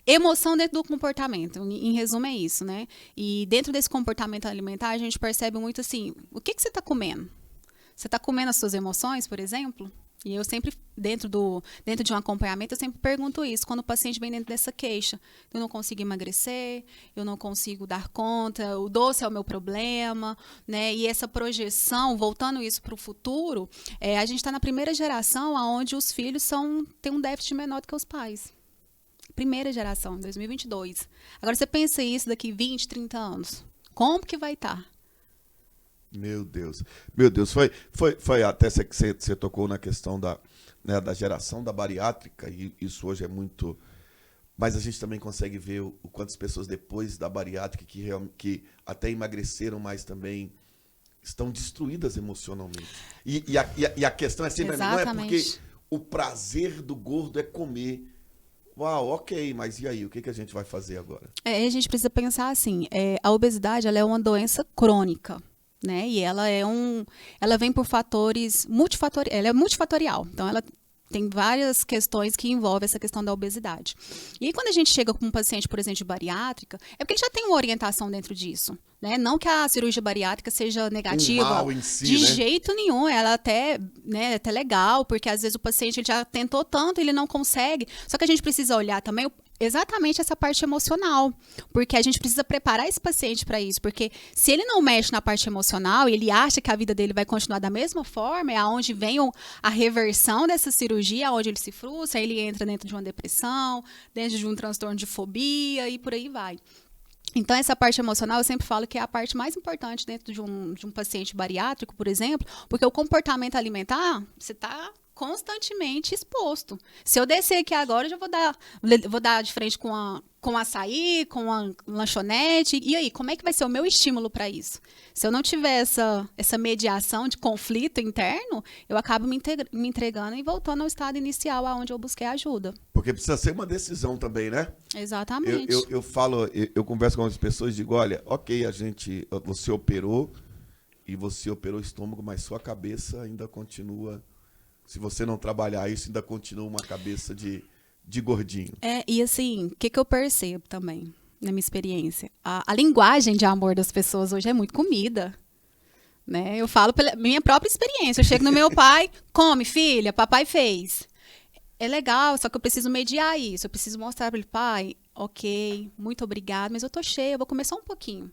emoção dentro do comportamento. Em resumo, é isso, né? E dentro desse comportamento alimentar, a gente percebe muito assim, o que você está comendo? Você está comendo as suas emoções, por exemplo? E eu sempre, dentro de um acompanhamento, eu sempre pergunto isso, quando o paciente vem dentro dessa queixa. Eu não consigo emagrecer, eu não consigo dar conta, o doce é o meu problema, né? E essa projeção, voltando isso para o futuro, a gente está na primeira geração onde os filhos têm um déficit menor do que os pais. Primeira geração, 2022. Agora você pensa isso daqui 20, 30 anos. Como que vai estar? Meu Deus. Meu Deus. Foi até que você tocou na questão da geração da bariátrica, e isso hoje é muito... Mas a gente também consegue ver o quantas pessoas depois da bariátrica que até emagreceram, mas também estão destruídas emocionalmente. E a questão é sempre... Não é porque o prazer do gordo é comer... Uau, ok, mas e aí? O que a gente vai fazer agora? A gente precisa pensar assim, a obesidade ela é uma doença crônica, né? E ela vem por fatores multifatoriais, ela é multifatorial. Então, ela tem várias questões que envolvem essa questão da obesidade. E aí, quando a gente chega com um paciente, por exemplo, de bariátrica, é porque ele já tem uma orientação dentro disso. Né? Não que a cirurgia bariátrica seja negativa, mal em si, de né? jeito nenhum. Ela até legal, porque às vezes o paciente ele já tentou tanto, ele não consegue. Só que a gente precisa olhar também exatamente essa parte emocional, porque a gente precisa preparar esse paciente para isso, porque se ele não mexe na parte emocional e ele acha que a vida dele vai continuar da mesma forma, é aonde vem a reversão dessa cirurgia, onde ele se frustra, ele entra dentro de uma depressão, dentro de um transtorno de fobia e por aí vai. Então, essa parte emocional, eu sempre falo que é a parte mais importante dentro de um paciente bariátrico, por exemplo, porque o comportamento alimentar, você está constantemente exposto. Se eu descer aqui agora, eu já vou dar de frente com açaí, com a lanchonete. E aí, como é que vai ser o meu estímulo para isso? Se eu não tiver essa mediação de conflito interno, eu acabo me entregando e voltando ao estado inicial, aonde eu busquei ajuda. Porque precisa ser uma decisão também, né? Exatamente. Eu converso com as pessoas e digo, olha, ok, você operou o estômago, mas sua cabeça ainda continua se você não trabalhar isso, ainda continua uma cabeça de gordinho. E assim, o que eu percebo também, na minha experiência? A linguagem de amor das pessoas hoje é muito comida. Né? Eu falo pela minha própria experiência. Eu chego no meu pai, come, filha, papai fez. É legal, só que eu preciso mediar isso. Eu preciso mostrar para ele, pai, ok, muito obrigado, mas eu tô cheia, eu vou comer só um pouquinho.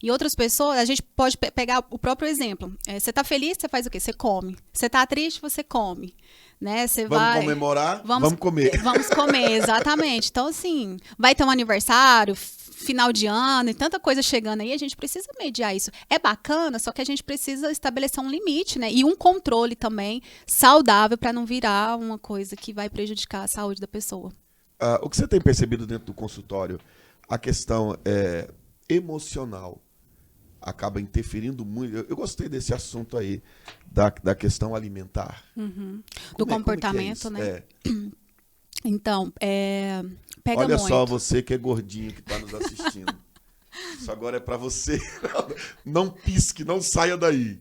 E outras pessoas, a gente pode pegar o próprio exemplo. Você tá feliz, você faz o quê? Você come. Você tá triste, você come. Né? Vamos comemorar, vamos comer. Vamos comer, exatamente. Então, assim, vai ter um aniversário, final de ano e tanta coisa chegando aí, a gente precisa mediar isso. É bacana, só que a gente precisa estabelecer um limite, né? E um controle também saudável para não virar uma coisa que vai prejudicar a saúde da pessoa. O que você tem percebido dentro do consultório? A questão emocional acaba interferindo muito. Eu gostei desse assunto aí, da questão alimentar. Uhum. Do comportamento, né? Então, pega Olha muito. só, você que é gordinho que está nos assistindo. Isso agora é para você. Não pisque, não saia daí.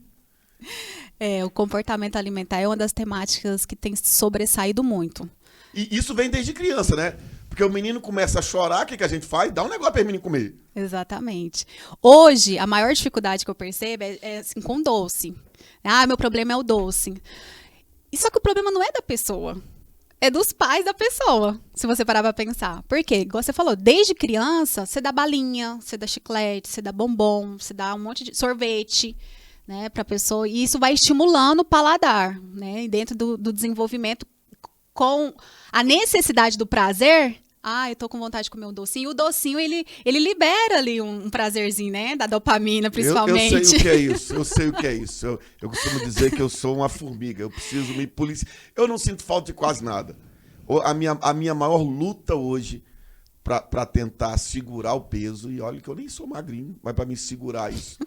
O comportamento alimentar é uma das temáticas que tem sobressaído muito. E isso vem desde criança, né? Porque o menino começa a chorar, o que a gente faz? Dá um negócio para o menino comer. Exatamente. Hoje, a maior dificuldade que eu percebo é assim, com doce. Meu problema é o doce. E só que o problema não é da pessoa. É dos pais da pessoa, se você parar pra pensar. Por quê? Igual você falou, desde criança, você dá balinha, você dá chiclete, você dá bombom, você dá um monte de sorvete, né, pra pessoa. E isso vai estimulando o paladar, né? E dentro do desenvolvimento, com a necessidade do prazer, eu tô com vontade de comer um docinho. E o docinho, ele libera ali um prazerzinho, né? Da dopamina, principalmente. Eu sei o que é isso, eu sei o que é isso. Eu costumo dizer que eu sou uma formiga, eu preciso me policiar. Eu não sinto falta de quase nada. A minha maior luta hoje para tentar segurar o peso, e olha que eu nem sou magrinho, mas para me segurar isso,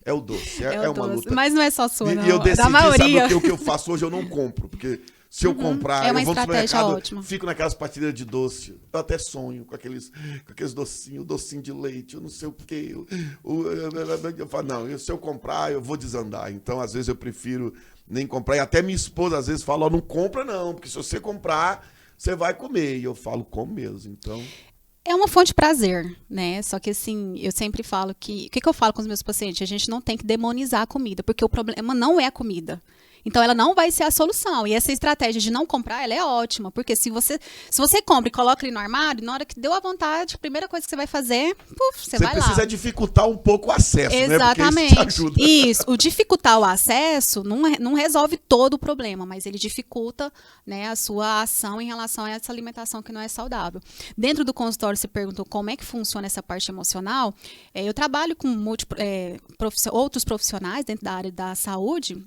é o doce. É uma luta. Mas não é só sua, não. E eu decidi, da maioria. sabe o que eu faço hoje? Eu não compro, porque... Se eu comprar, uma eu vou no estratégia supermercado, ótima. Fico naquelas prateleiras de doce. Eu até sonho com aqueles docinhos, docinho de leite, eu não sei o quê. Eu falo, não, se eu comprar, eu vou desandar. Então, às vezes, eu prefiro nem comprar. E até minha esposa, às vezes, fala, não compra não, porque se você comprar, você vai comer. E eu falo, como mesmo, então... É uma fonte de prazer, né? Só que, assim, eu sempre falo que... O que eu falo com os meus pacientes? A gente não tem que demonizar a comida, porque o problema não é a comida. Então, ela não vai ser a solução. E essa estratégia de não comprar, ela é ótima. Porque se você compra e coloca ele no armário, na hora que deu a vontade, a primeira coisa que você vai fazer, você vai lá. Você precisa dificultar um pouco o acesso, exatamente. Né? Porque isso te ajuda. Isso. O dificultar o acesso não resolve todo o problema, mas ele dificulta, né, a sua ação em relação a essa alimentação que não é saudável. Dentro do consultório, você perguntou como é que funciona essa parte emocional. Eu trabalho com outros profissionais dentro da área da saúde.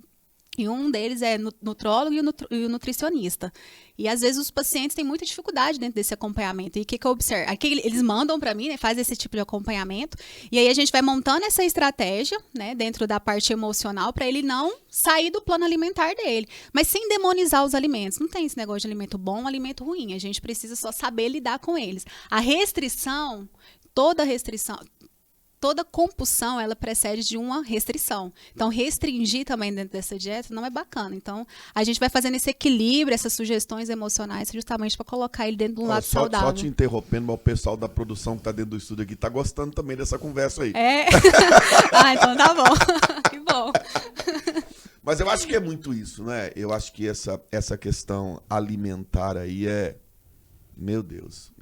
E um deles é nutrólogo e o nutricionista. E às vezes os pacientes têm muita dificuldade dentro desse acompanhamento. E o que eu observo? Aqui eles mandam para mim, né, faz esse tipo de acompanhamento. E aí a gente vai montando essa estratégia, né, dentro da parte emocional para ele não sair do plano alimentar dele. Mas sem demonizar os alimentos. Não tem esse negócio de alimento bom, alimento ruim. A gente precisa só saber lidar com eles. A restrição, toda compulsão, ela precede de uma restrição. Então, restringir também dentro dessa dieta não é bacana. Então, a gente vai fazendo esse equilíbrio, essas sugestões emocionais, justamente para colocar ele dentro de um lado saudável. Só te interrompendo, mas o pessoal da produção que está dentro do estúdio aqui está gostando também dessa conversa aí. Então tá bom. Que bom. Mas eu acho que é muito isso, né? Eu acho que essa questão alimentar aí é... Meu Deus.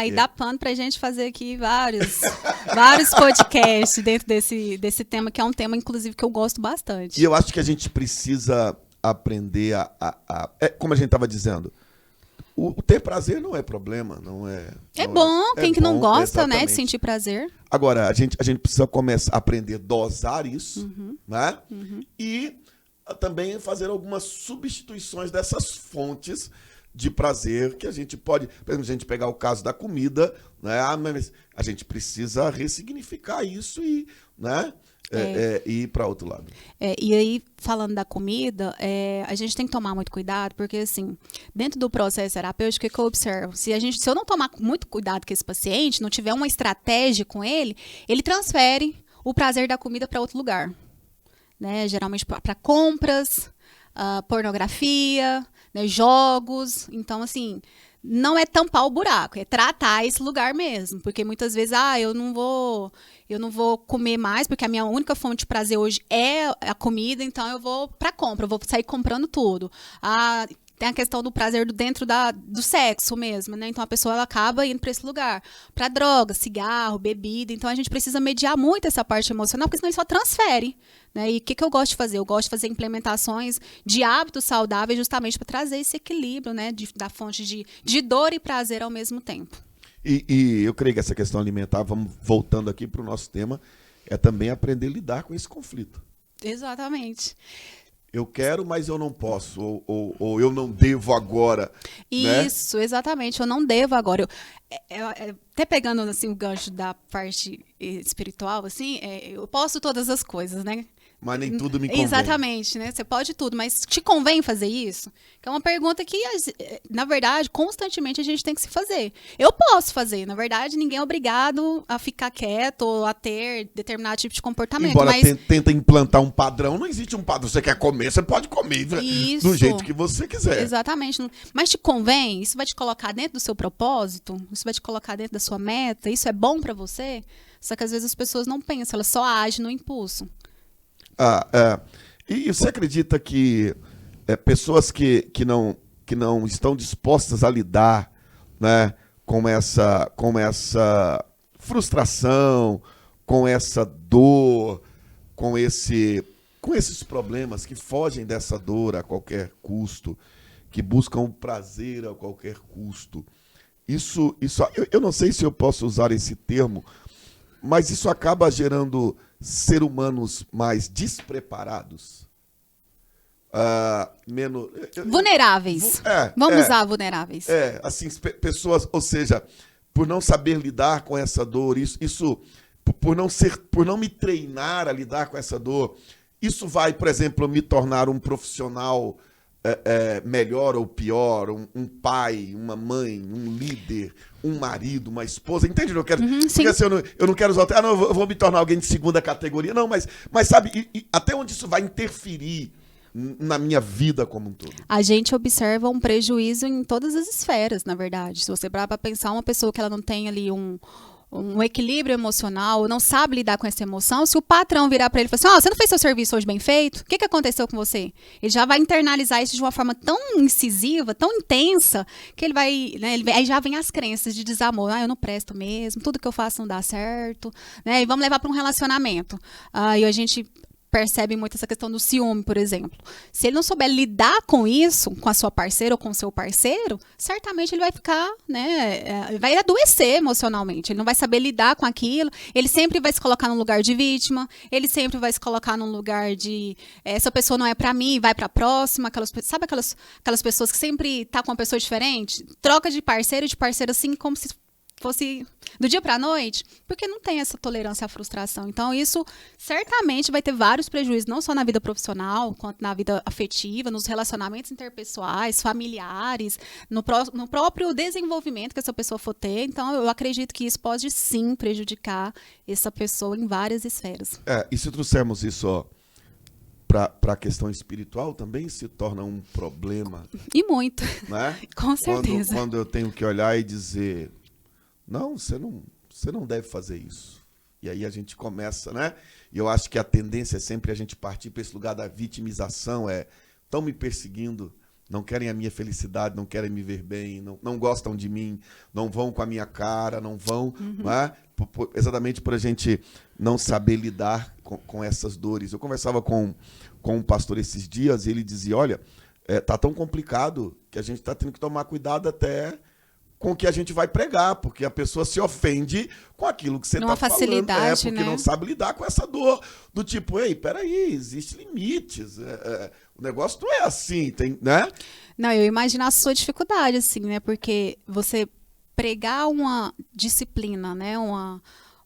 E dá pano pra gente fazer aqui vários podcasts dentro desse tema, que é um tema, inclusive, que eu gosto bastante. E eu acho que a gente precisa aprender como a gente estava dizendo, o ter prazer não é problema, não é... É bom, quem que não gosta, exatamente, né, de sentir prazer. Agora, a gente precisa começar a aprender a dosar isso, né? E também fazer algumas substituições dessas fontes de prazer que a gente pode... Por exemplo, se a gente pegar o caso da comida, né? Mas a gente precisa ressignificar isso e, né? Ir para outro lado. E aí, falando da comida, a gente tem que tomar muito cuidado, porque, assim, dentro do processo terapêutico, o que eu observo? Se eu não tomar muito cuidado com esse paciente, não tiver uma estratégia com ele transfere o prazer da comida para outro lugar. Né? Geralmente para compras, pornografia, né, jogos. Então, assim, não é tampar o buraco, é tratar esse lugar mesmo. Porque muitas vezes, eu não vou comer mais, porque a minha única fonte de prazer hoje é a comida, então eu vou para compra, eu vou sair comprando tudo. Tem a questão do prazer dentro do sexo mesmo, né? Então a pessoa ela acaba indo para esse lugar, para droga, cigarro, bebida. Então a gente precisa mediar muito essa parte emocional, porque senão isso só transfere, né? E o que eu gosto de fazer? Eu gosto de fazer implementações de hábitos saudáveis justamente para trazer esse equilíbrio, né? Da fonte de dor e prazer ao mesmo tempo. E eu creio que essa questão alimentar, vamos voltando aqui para o nosso tema, é também aprender a lidar com esse conflito. Exatamente. Eu quero, mas eu não posso, ou eu não devo agora. Isso, né? Exatamente, eu não devo agora. Até pegando assim, o gancho da parte espiritual, assim, eu posso todas as coisas, né? Mas nem tudo me convém. Exatamente, né? Você pode tudo, mas te convém fazer isso? Que é uma pergunta que, na verdade, constantemente a gente tem que se fazer. Eu posso fazer, na verdade, ninguém é obrigado a ficar quieto ou a ter determinado tipo de comportamento. Embora mas tenta implantar um padrão, não existe um padrão. Você quer comer, você pode comer isso, do jeito que você quiser. Exatamente. Mas te convém? Isso vai te colocar dentro do seu propósito? Isso vai te colocar dentro da sua meta? Isso é bom pra você? Só que às vezes as pessoas não pensam, elas só agem no impulso. E você acredita que pessoas que não estão dispostas a lidar, né, com essa frustração, com essa dor, com esses problemas, que fogem dessa dor a qualquer custo, que buscam o prazer a qualquer custo, eu não sei se eu posso usar esse termo, mas isso acaba gerando seres humanos mais despreparados, menos vulneráveis. Vamos usar vulneráveis. Assim, pessoas, ou seja, por não saber lidar com essa dor, isso por não me treinar a lidar com essa dor, isso vai, por exemplo, me tornar um profissional melhor ou pior, um pai, uma mãe, um líder, um marido, uma esposa, entende o que eu quero? Porque assim, eu não quero usar, eu vou me tornar alguém de segunda categoria, não, mas sabe, até onde isso vai interferir na minha vida como um todo? A gente observa um prejuízo em todas as esferas, na verdade. Se você parar para pensar, uma pessoa que ela não tem ali um equilíbrio emocional, não sabe lidar com essa emoção, se o patrão virar para ele e falar assim, você não fez seu serviço hoje bem feito? O que aconteceu com você? Ele já vai internalizar isso de uma forma tão incisiva, tão intensa, que ele vai, né, aí já vem as crenças de desamor. Eu não presto mesmo, tudo que eu faço não dá certo, né? E vamos levar para um relacionamento. E a gente percebe muito essa questão do ciúme, por exemplo. Se ele não souber lidar com isso, com a sua parceira ou com o seu parceiro, certamente ele vai ficar, né, vai adoecer emocionalmente. Ele não vai saber lidar com aquilo, ele sempre vai se colocar num lugar de vítima, ele sempre vai se colocar num lugar de essa pessoa não é pra mim, vai pra próxima, sabe aquelas pessoas que sempre tá com uma pessoa diferente? Troca de parceiro assim como se fosse do dia para a noite, porque não tem essa tolerância à frustração. Então, isso certamente vai ter vários prejuízos, não só na vida profissional, quanto na vida afetiva, nos relacionamentos interpessoais, familiares, no próprio desenvolvimento que essa pessoa for ter. Então, eu acredito que isso pode, sim, prejudicar essa pessoa em várias esferas. E se trouxermos isso para a questão espiritual, também se torna um problema. E muito. Né? Com certeza. Quando eu tenho que olhar e dizer... Não, você não deve fazer isso. E aí a gente começa, né? E eu acho que a tendência é sempre a gente partir para esse lugar da vitimização, estão me perseguindo, não querem a minha felicidade, não querem me ver bem, não gostam de mim, não vão com a minha cara, não vão, né? Exatamente por a gente não saber lidar com essas dores. Eu conversava com um pastor esses dias e ele dizia, olha, tá tão complicado que a gente está tendo que tomar cuidado até com o que a gente vai pregar, porque a pessoa se ofende com aquilo que você está falando. Facilidade, porque né? não sabe lidar com essa dor. Do tipo, ei, peraí, existem limites. O negócio não é assim, né? Não, eu imagino a sua dificuldade, assim, né? Porque você pregar uma disciplina, né?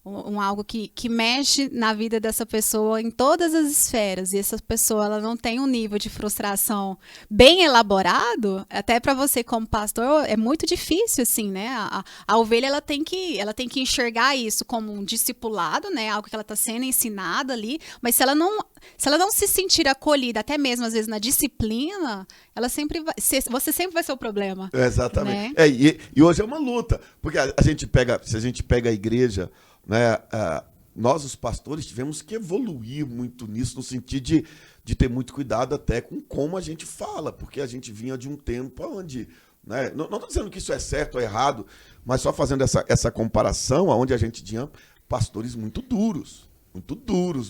algo que mexe na vida dessa pessoa em todas as esferas, e essa pessoa ela não tem um nível de frustração bem elaborado, até para você como pastor é muito difícil, assim, né? A ovelha ela tem que enxergar isso como um discipulado, né? Algo que ela está sendo ensinada ali, mas se ela não se sentir acolhida, até mesmo às vezes na disciplina, ela sempre você sempre vai ser o problema. Exatamente. Né? E hoje é uma luta, porque se a gente pega a igreja, né, nós, os pastores, tivemos que evoluir muito nisso, no sentido de ter muito cuidado até com como a gente fala, porque a gente vinha de um tempo onde, né, não estou dizendo que isso é certo ou errado, mas só fazendo essa comparação, onde a gente tinha pastores muito duros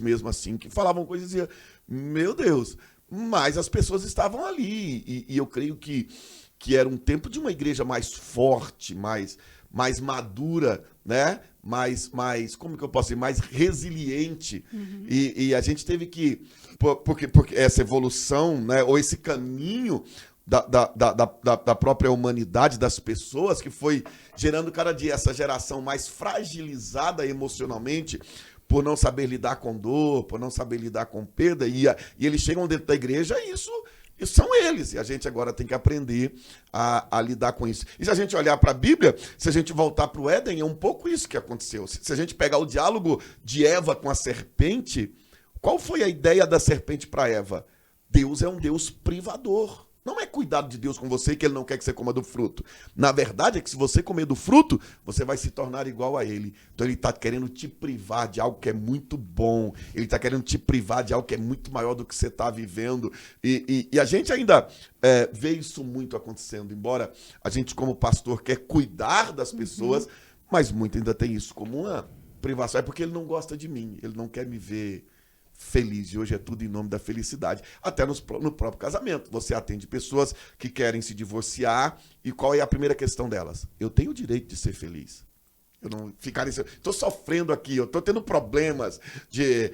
mesmo assim, que falavam coisas e dizia, meu Deus, mas as pessoas estavam ali, e eu creio que era um tempo de uma igreja mais forte, mais madura, né? mais, como que eu posso dizer, mais resiliente. Uhum. E a gente teve que, porque essa evolução, né? Ou esse caminho da própria humanidade, das pessoas, que foi gerando cada dia essa geração mais fragilizada emocionalmente, por não saber lidar com dor, por não saber lidar com perda, e eles chegam dentro da igreja e isso são eles, e a gente agora tem que aprender a lidar com isso. E se a gente olhar para a Bíblia, se a gente voltar para o Éden, é um pouco isso que aconteceu. Se a gente pegar o diálogo de Eva com a serpente, qual foi a ideia da serpente para Eva? Deus é um Deus privador. Não é cuidado de Deus com você que ele não quer que você coma do fruto. Na verdade é que se você comer do fruto, você vai se tornar igual a ele. Então ele está querendo te privar de algo que é muito bom. Ele está querendo te privar de algo que é muito maior do que você está vivendo. E a gente ainda vê isso muito acontecendo. Embora a gente como pastor quer cuidar das pessoas, mas muito ainda tem isso como uma privação. É porque ele não gosta de mim. Ele não quer me ver feliz, e hoje é tudo em nome da felicidade, até no próprio casamento. Você atende pessoas que querem se divorciar, e qual é a primeira questão delas? Eu tenho o direito de ser feliz. Eu não ficar estou sofrendo aqui, eu estou tendo problemas de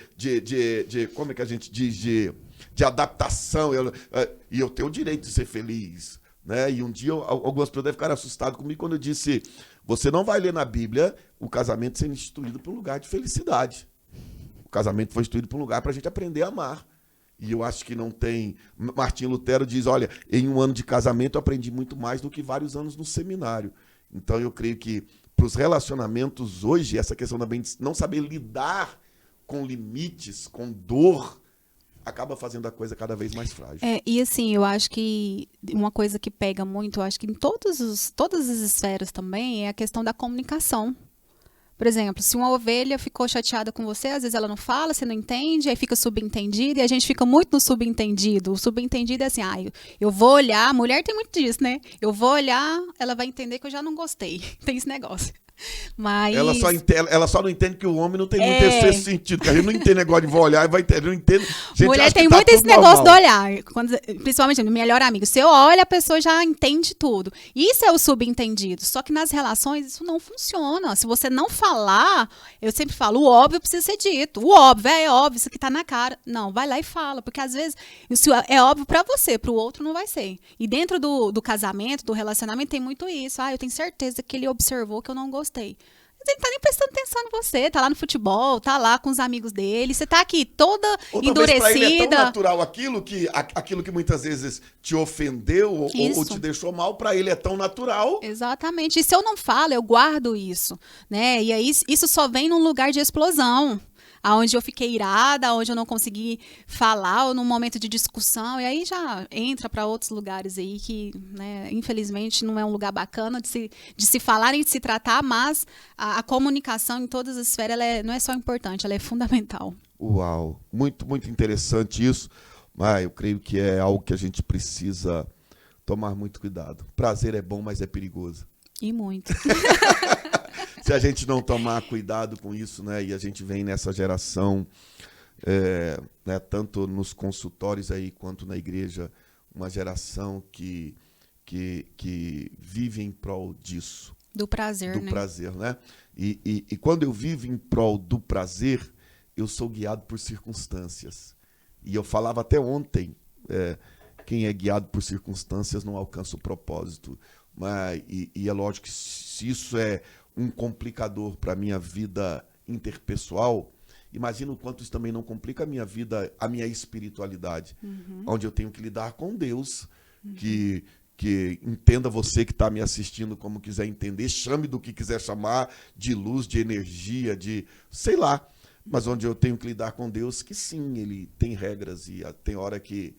como é que a gente diz, de adaptação, e eu tenho o direito de ser feliz, né? E um dia algumas pessoas devem ficar assustadas comigo quando eu disse, você não vai ler na Bíblia o casamento sendo instituído para um lugar de felicidade. O casamento foi instituído para um lugar para a gente aprender a amar. E eu acho que não tem... Martinho Lutero diz, olha, em um ano de casamento eu aprendi muito mais do que vários anos no seminário. Então eu creio que para os relacionamentos hoje, essa questão também de não saber lidar com limites, com dor, acaba fazendo a coisa cada vez mais frágil. E assim, eu acho que uma coisa que pega muito, eu acho que em todas as esferas também, é a questão da comunicação. Por exemplo, se uma ovelha ficou chateada com você, às vezes ela não fala, você não entende, aí fica subentendido, e a gente fica muito no subentendido. O subentendido é assim, eu vou olhar, a mulher tem muito disso, né? Eu vou olhar, ela vai entender que eu já não gostei. Tem esse negócio. Mas... Ela só não entende que o homem não tem muito esse sentido, que a gente não entende negócio de vou olhar e vai entender, não entende. Mulher tem muito esse negócio do olhar, principalmente no melhor amigo. Se eu olho, a pessoa já entende tudo. Isso é o subentendido. Só que nas relações isso não funciona. Se você não falar, eu sempre falo, o óbvio precisa ser dito. O óbvio, é óbvio, isso aqui tá na cara. Não, vai lá e fala, porque às vezes isso é óbvio pra você, pro outro não vai ser. E dentro do casamento, do relacionamento, tem muito isso. Eu tenho certeza que ele observou que eu não gostei. Mas ele não tá nem prestando atenção em você, tá lá no futebol, tá lá com os amigos dele, você tá aqui toda endurecida. Pra ele é tão natural aquilo que muitas vezes te ofendeu ou te deixou mal, pra ele é tão natural. Exatamente. E se eu não falo, eu guardo isso, né? E aí isso só vem num lugar de explosão. Aonde eu fiquei irada, onde eu não consegui falar, ou num momento de discussão, e aí já entra para outros lugares aí que, né, infelizmente, não é um lugar bacana de se falar e de se tratar, mas a comunicação em todas as esferas não é só importante, ela é fundamental. Uau, muito, muito interessante isso, mas eu creio que é algo que a gente precisa tomar muito cuidado. Prazer é bom, mas é perigoso. E muito. Se a gente não tomar cuidado com isso, né, e a gente vem nessa geração, né, tanto nos consultórios aí quanto na igreja, uma geração que vive em prol disso. Do prazer, né? Do prazer, né? E quando eu vivo em prol do prazer, eu sou guiado por circunstâncias. E eu falava até ontem, quem é guiado por circunstâncias não alcança o propósito. E é lógico que se isso é um complicador para a minha vida interpessoal, imagina o quanto isso também não complica a minha vida, a minha espiritualidade, onde eu tenho que lidar com Deus, que entenda você que está me assistindo como quiser entender, chame do que quiser chamar, de luz, de energia, de sei lá, mas onde eu tenho que lidar com Deus, que sim, ele tem regras e tem hora que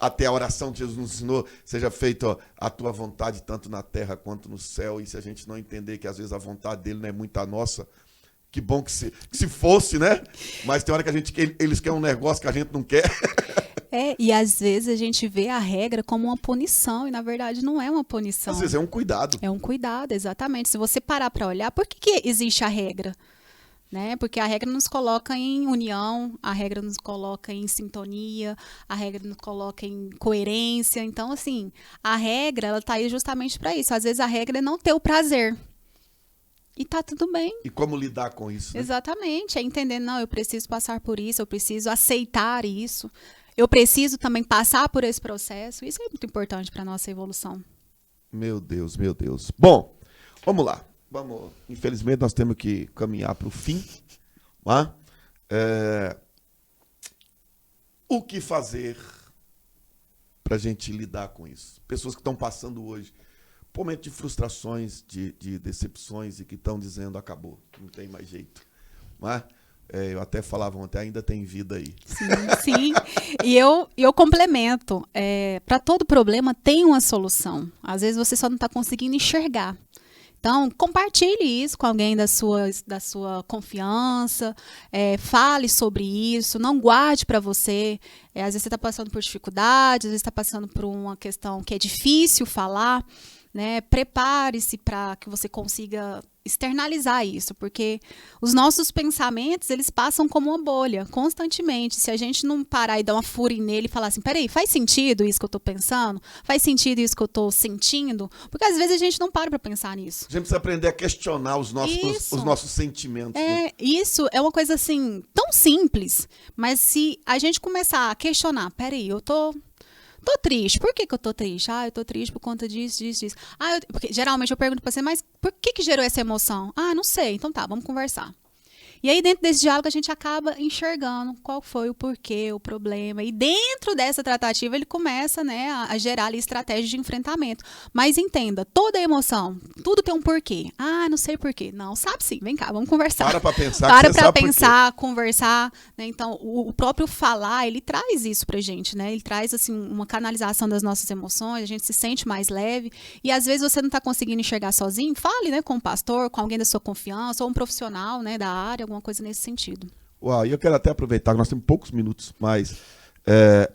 até a oração que Jesus nos ensinou, seja feita a tua vontade tanto na terra quanto no céu, e se a gente não entender que às vezes a vontade dele não é muito a nossa, que bom que se fosse, né? Mas tem hora que eles querem um negócio que a gente não quer. E às vezes a gente vê a regra como uma punição, e na verdade não é uma punição. Às vezes é um cuidado. É um cuidado, exatamente. Se você parar para olhar, por que existe a regra? Né? Porque a regra nos coloca em união, a regra nos coloca em sintonia, a regra nos coloca em coerência. Então, assim, a regra, ela tá aí justamente para isso. Às vezes a regra é não ter o prazer. E tá tudo bem. E como lidar com isso, né? Exatamente. É entender, não, eu preciso passar por isso, eu preciso aceitar isso. Eu preciso também passar por esse processo. Isso é muito importante para a nossa evolução. Meu Deus, meu Deus. Bom, vamos lá. Infelizmente, nós temos que caminhar para o fim. Tá? O que fazer para a gente lidar com isso? Pessoas que estão passando hoje por momentos de frustrações, de decepções e que estão dizendo acabou, não tem mais jeito. Tá? Eu até falava ontem, ainda tem vida aí. Sim. E eu complemento. Para todo problema tem uma solução. Às vezes você só não está conseguindo enxergar. Então, compartilhe isso com alguém da sua confiança, fale sobre isso, não guarde para você. Às vezes você está passando por dificuldades, às vezes está passando por uma questão que é difícil falar, né? Prepare-se para que você consiga externalizar isso, porque os nossos pensamentos, eles passam como uma bolha, constantemente. Se a gente não parar e dar uma fúria nele e falar assim, peraí, faz sentido isso que eu estou pensando? Faz sentido isso que eu estou sentindo? Porque às vezes a gente não para pensar nisso. A gente precisa aprender a questionar os nossos sentimentos. Né? Isso é uma coisa assim, tão simples, mas se a gente começar a questionar, peraí, eu tô triste. Por que eu tô triste? Eu tô triste por conta disso. Porque geralmente eu pergunto pra você, mas por que gerou essa emoção? Não sei. Então tá, vamos conversar. E aí, dentro desse diálogo, a gente acaba enxergando qual foi o porquê, o problema. E dentro dessa tratativa, ele começa, né, a gerar ali estratégias de enfrentamento. Mas entenda, toda emoção, tudo tem um porquê. Não sei porquê. Não, sabe sim. Vem cá, vamos conversar. Para pra pensar. Para pra pensar, conversar. Né? Então, o próprio falar, ele traz isso pra gente, né? Ele traz, assim, uma canalização das nossas emoções, a gente se sente mais leve. E, às vezes, você não tá conseguindo enxergar sozinho, fale, né, com um pastor, com alguém da sua confiança, ou um profissional, né, da área, alguma coisa nesse sentido. Uau, e eu quero até aproveitar, nós temos poucos minutos, mas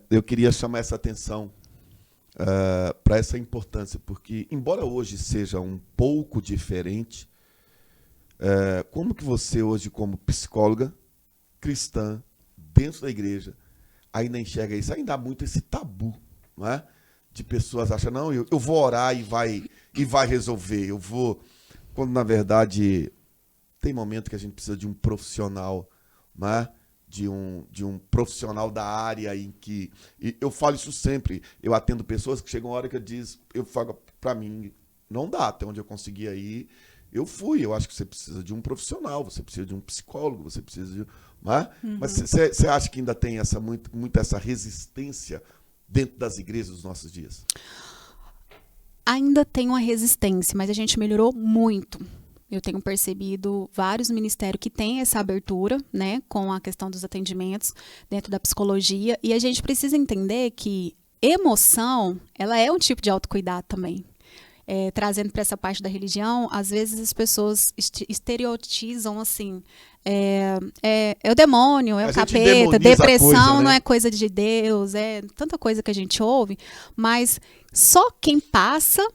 eu queria chamar essa atenção para essa importância, porque embora hoje seja um pouco diferente, como que você hoje, como psicóloga cristã, dentro da igreja, ainda enxerga isso? Ainda há muito esse tabu, não é? De pessoas acham, não, eu vou orar e vai resolver, eu vou, quando na verdade tem momento que a gente precisa de um profissional, né? de um profissional da área em que... E eu falo isso sempre, eu atendo pessoas que chegam uma hora que eu falo para mim, não dá, até onde eu conseguia ir, eu fui. Eu acho que você precisa de um profissional, você precisa de um psicólogo, você precisa de... Né? Mas você acha que ainda tem muito essa resistência dentro das igrejas dos nossos dias? Ainda tem uma resistência, mas a gente melhorou muito. Eu tenho percebido vários ministérios que têm essa abertura, né, com a questão dos atendimentos dentro da psicologia. E a gente precisa entender que emoção, ela é um tipo de autocuidado também. Trazendo para essa parte da religião, às vezes as pessoas estereotizam assim, é o demônio, é o capeta, depressão não é coisa de Deus, é tanta coisa que a gente ouve, mas só quem passa,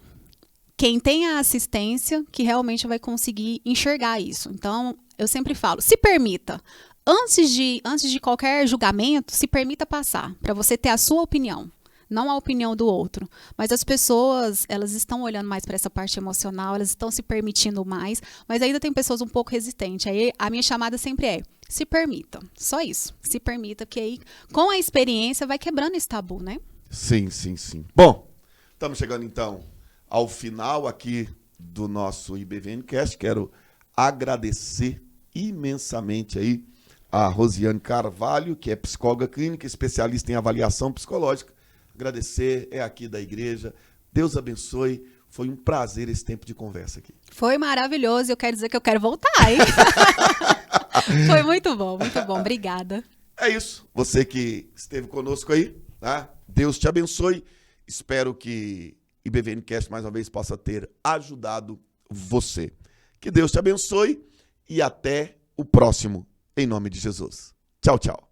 quem tem a assistência, que realmente vai conseguir enxergar isso. Então, eu sempre falo, se permita, antes de qualquer julgamento, se permita passar, para você ter a sua opinião, não a opinião do outro. Mas as pessoas, elas estão olhando mais para essa parte emocional, elas estão se permitindo mais, mas ainda tem pessoas um pouco resistentes. Aí a minha chamada sempre é, se permita, só isso, se permita, porque aí, com a experiência, vai quebrando esse tabu, né? Sim. Bom, estamos chegando então ao final aqui do nosso IBVNcast. Quero agradecer imensamente aí a Rosiane Carvalho, que é psicóloga clínica, especialista em avaliação psicológica. Agradecer, é aqui da igreja. Deus abençoe. Foi um prazer esse tempo de conversa aqui. Foi maravilhoso. Eu quero dizer que eu quero voltar, hein? Foi muito bom, muito bom. Obrigada. É isso. Você que esteve conosco aí, tá? Deus te abençoe. Espero que IBVNcast mais uma vez possa ter ajudado você. Que Deus te abençoe e até o próximo, em nome de Jesus. Tchau, tchau.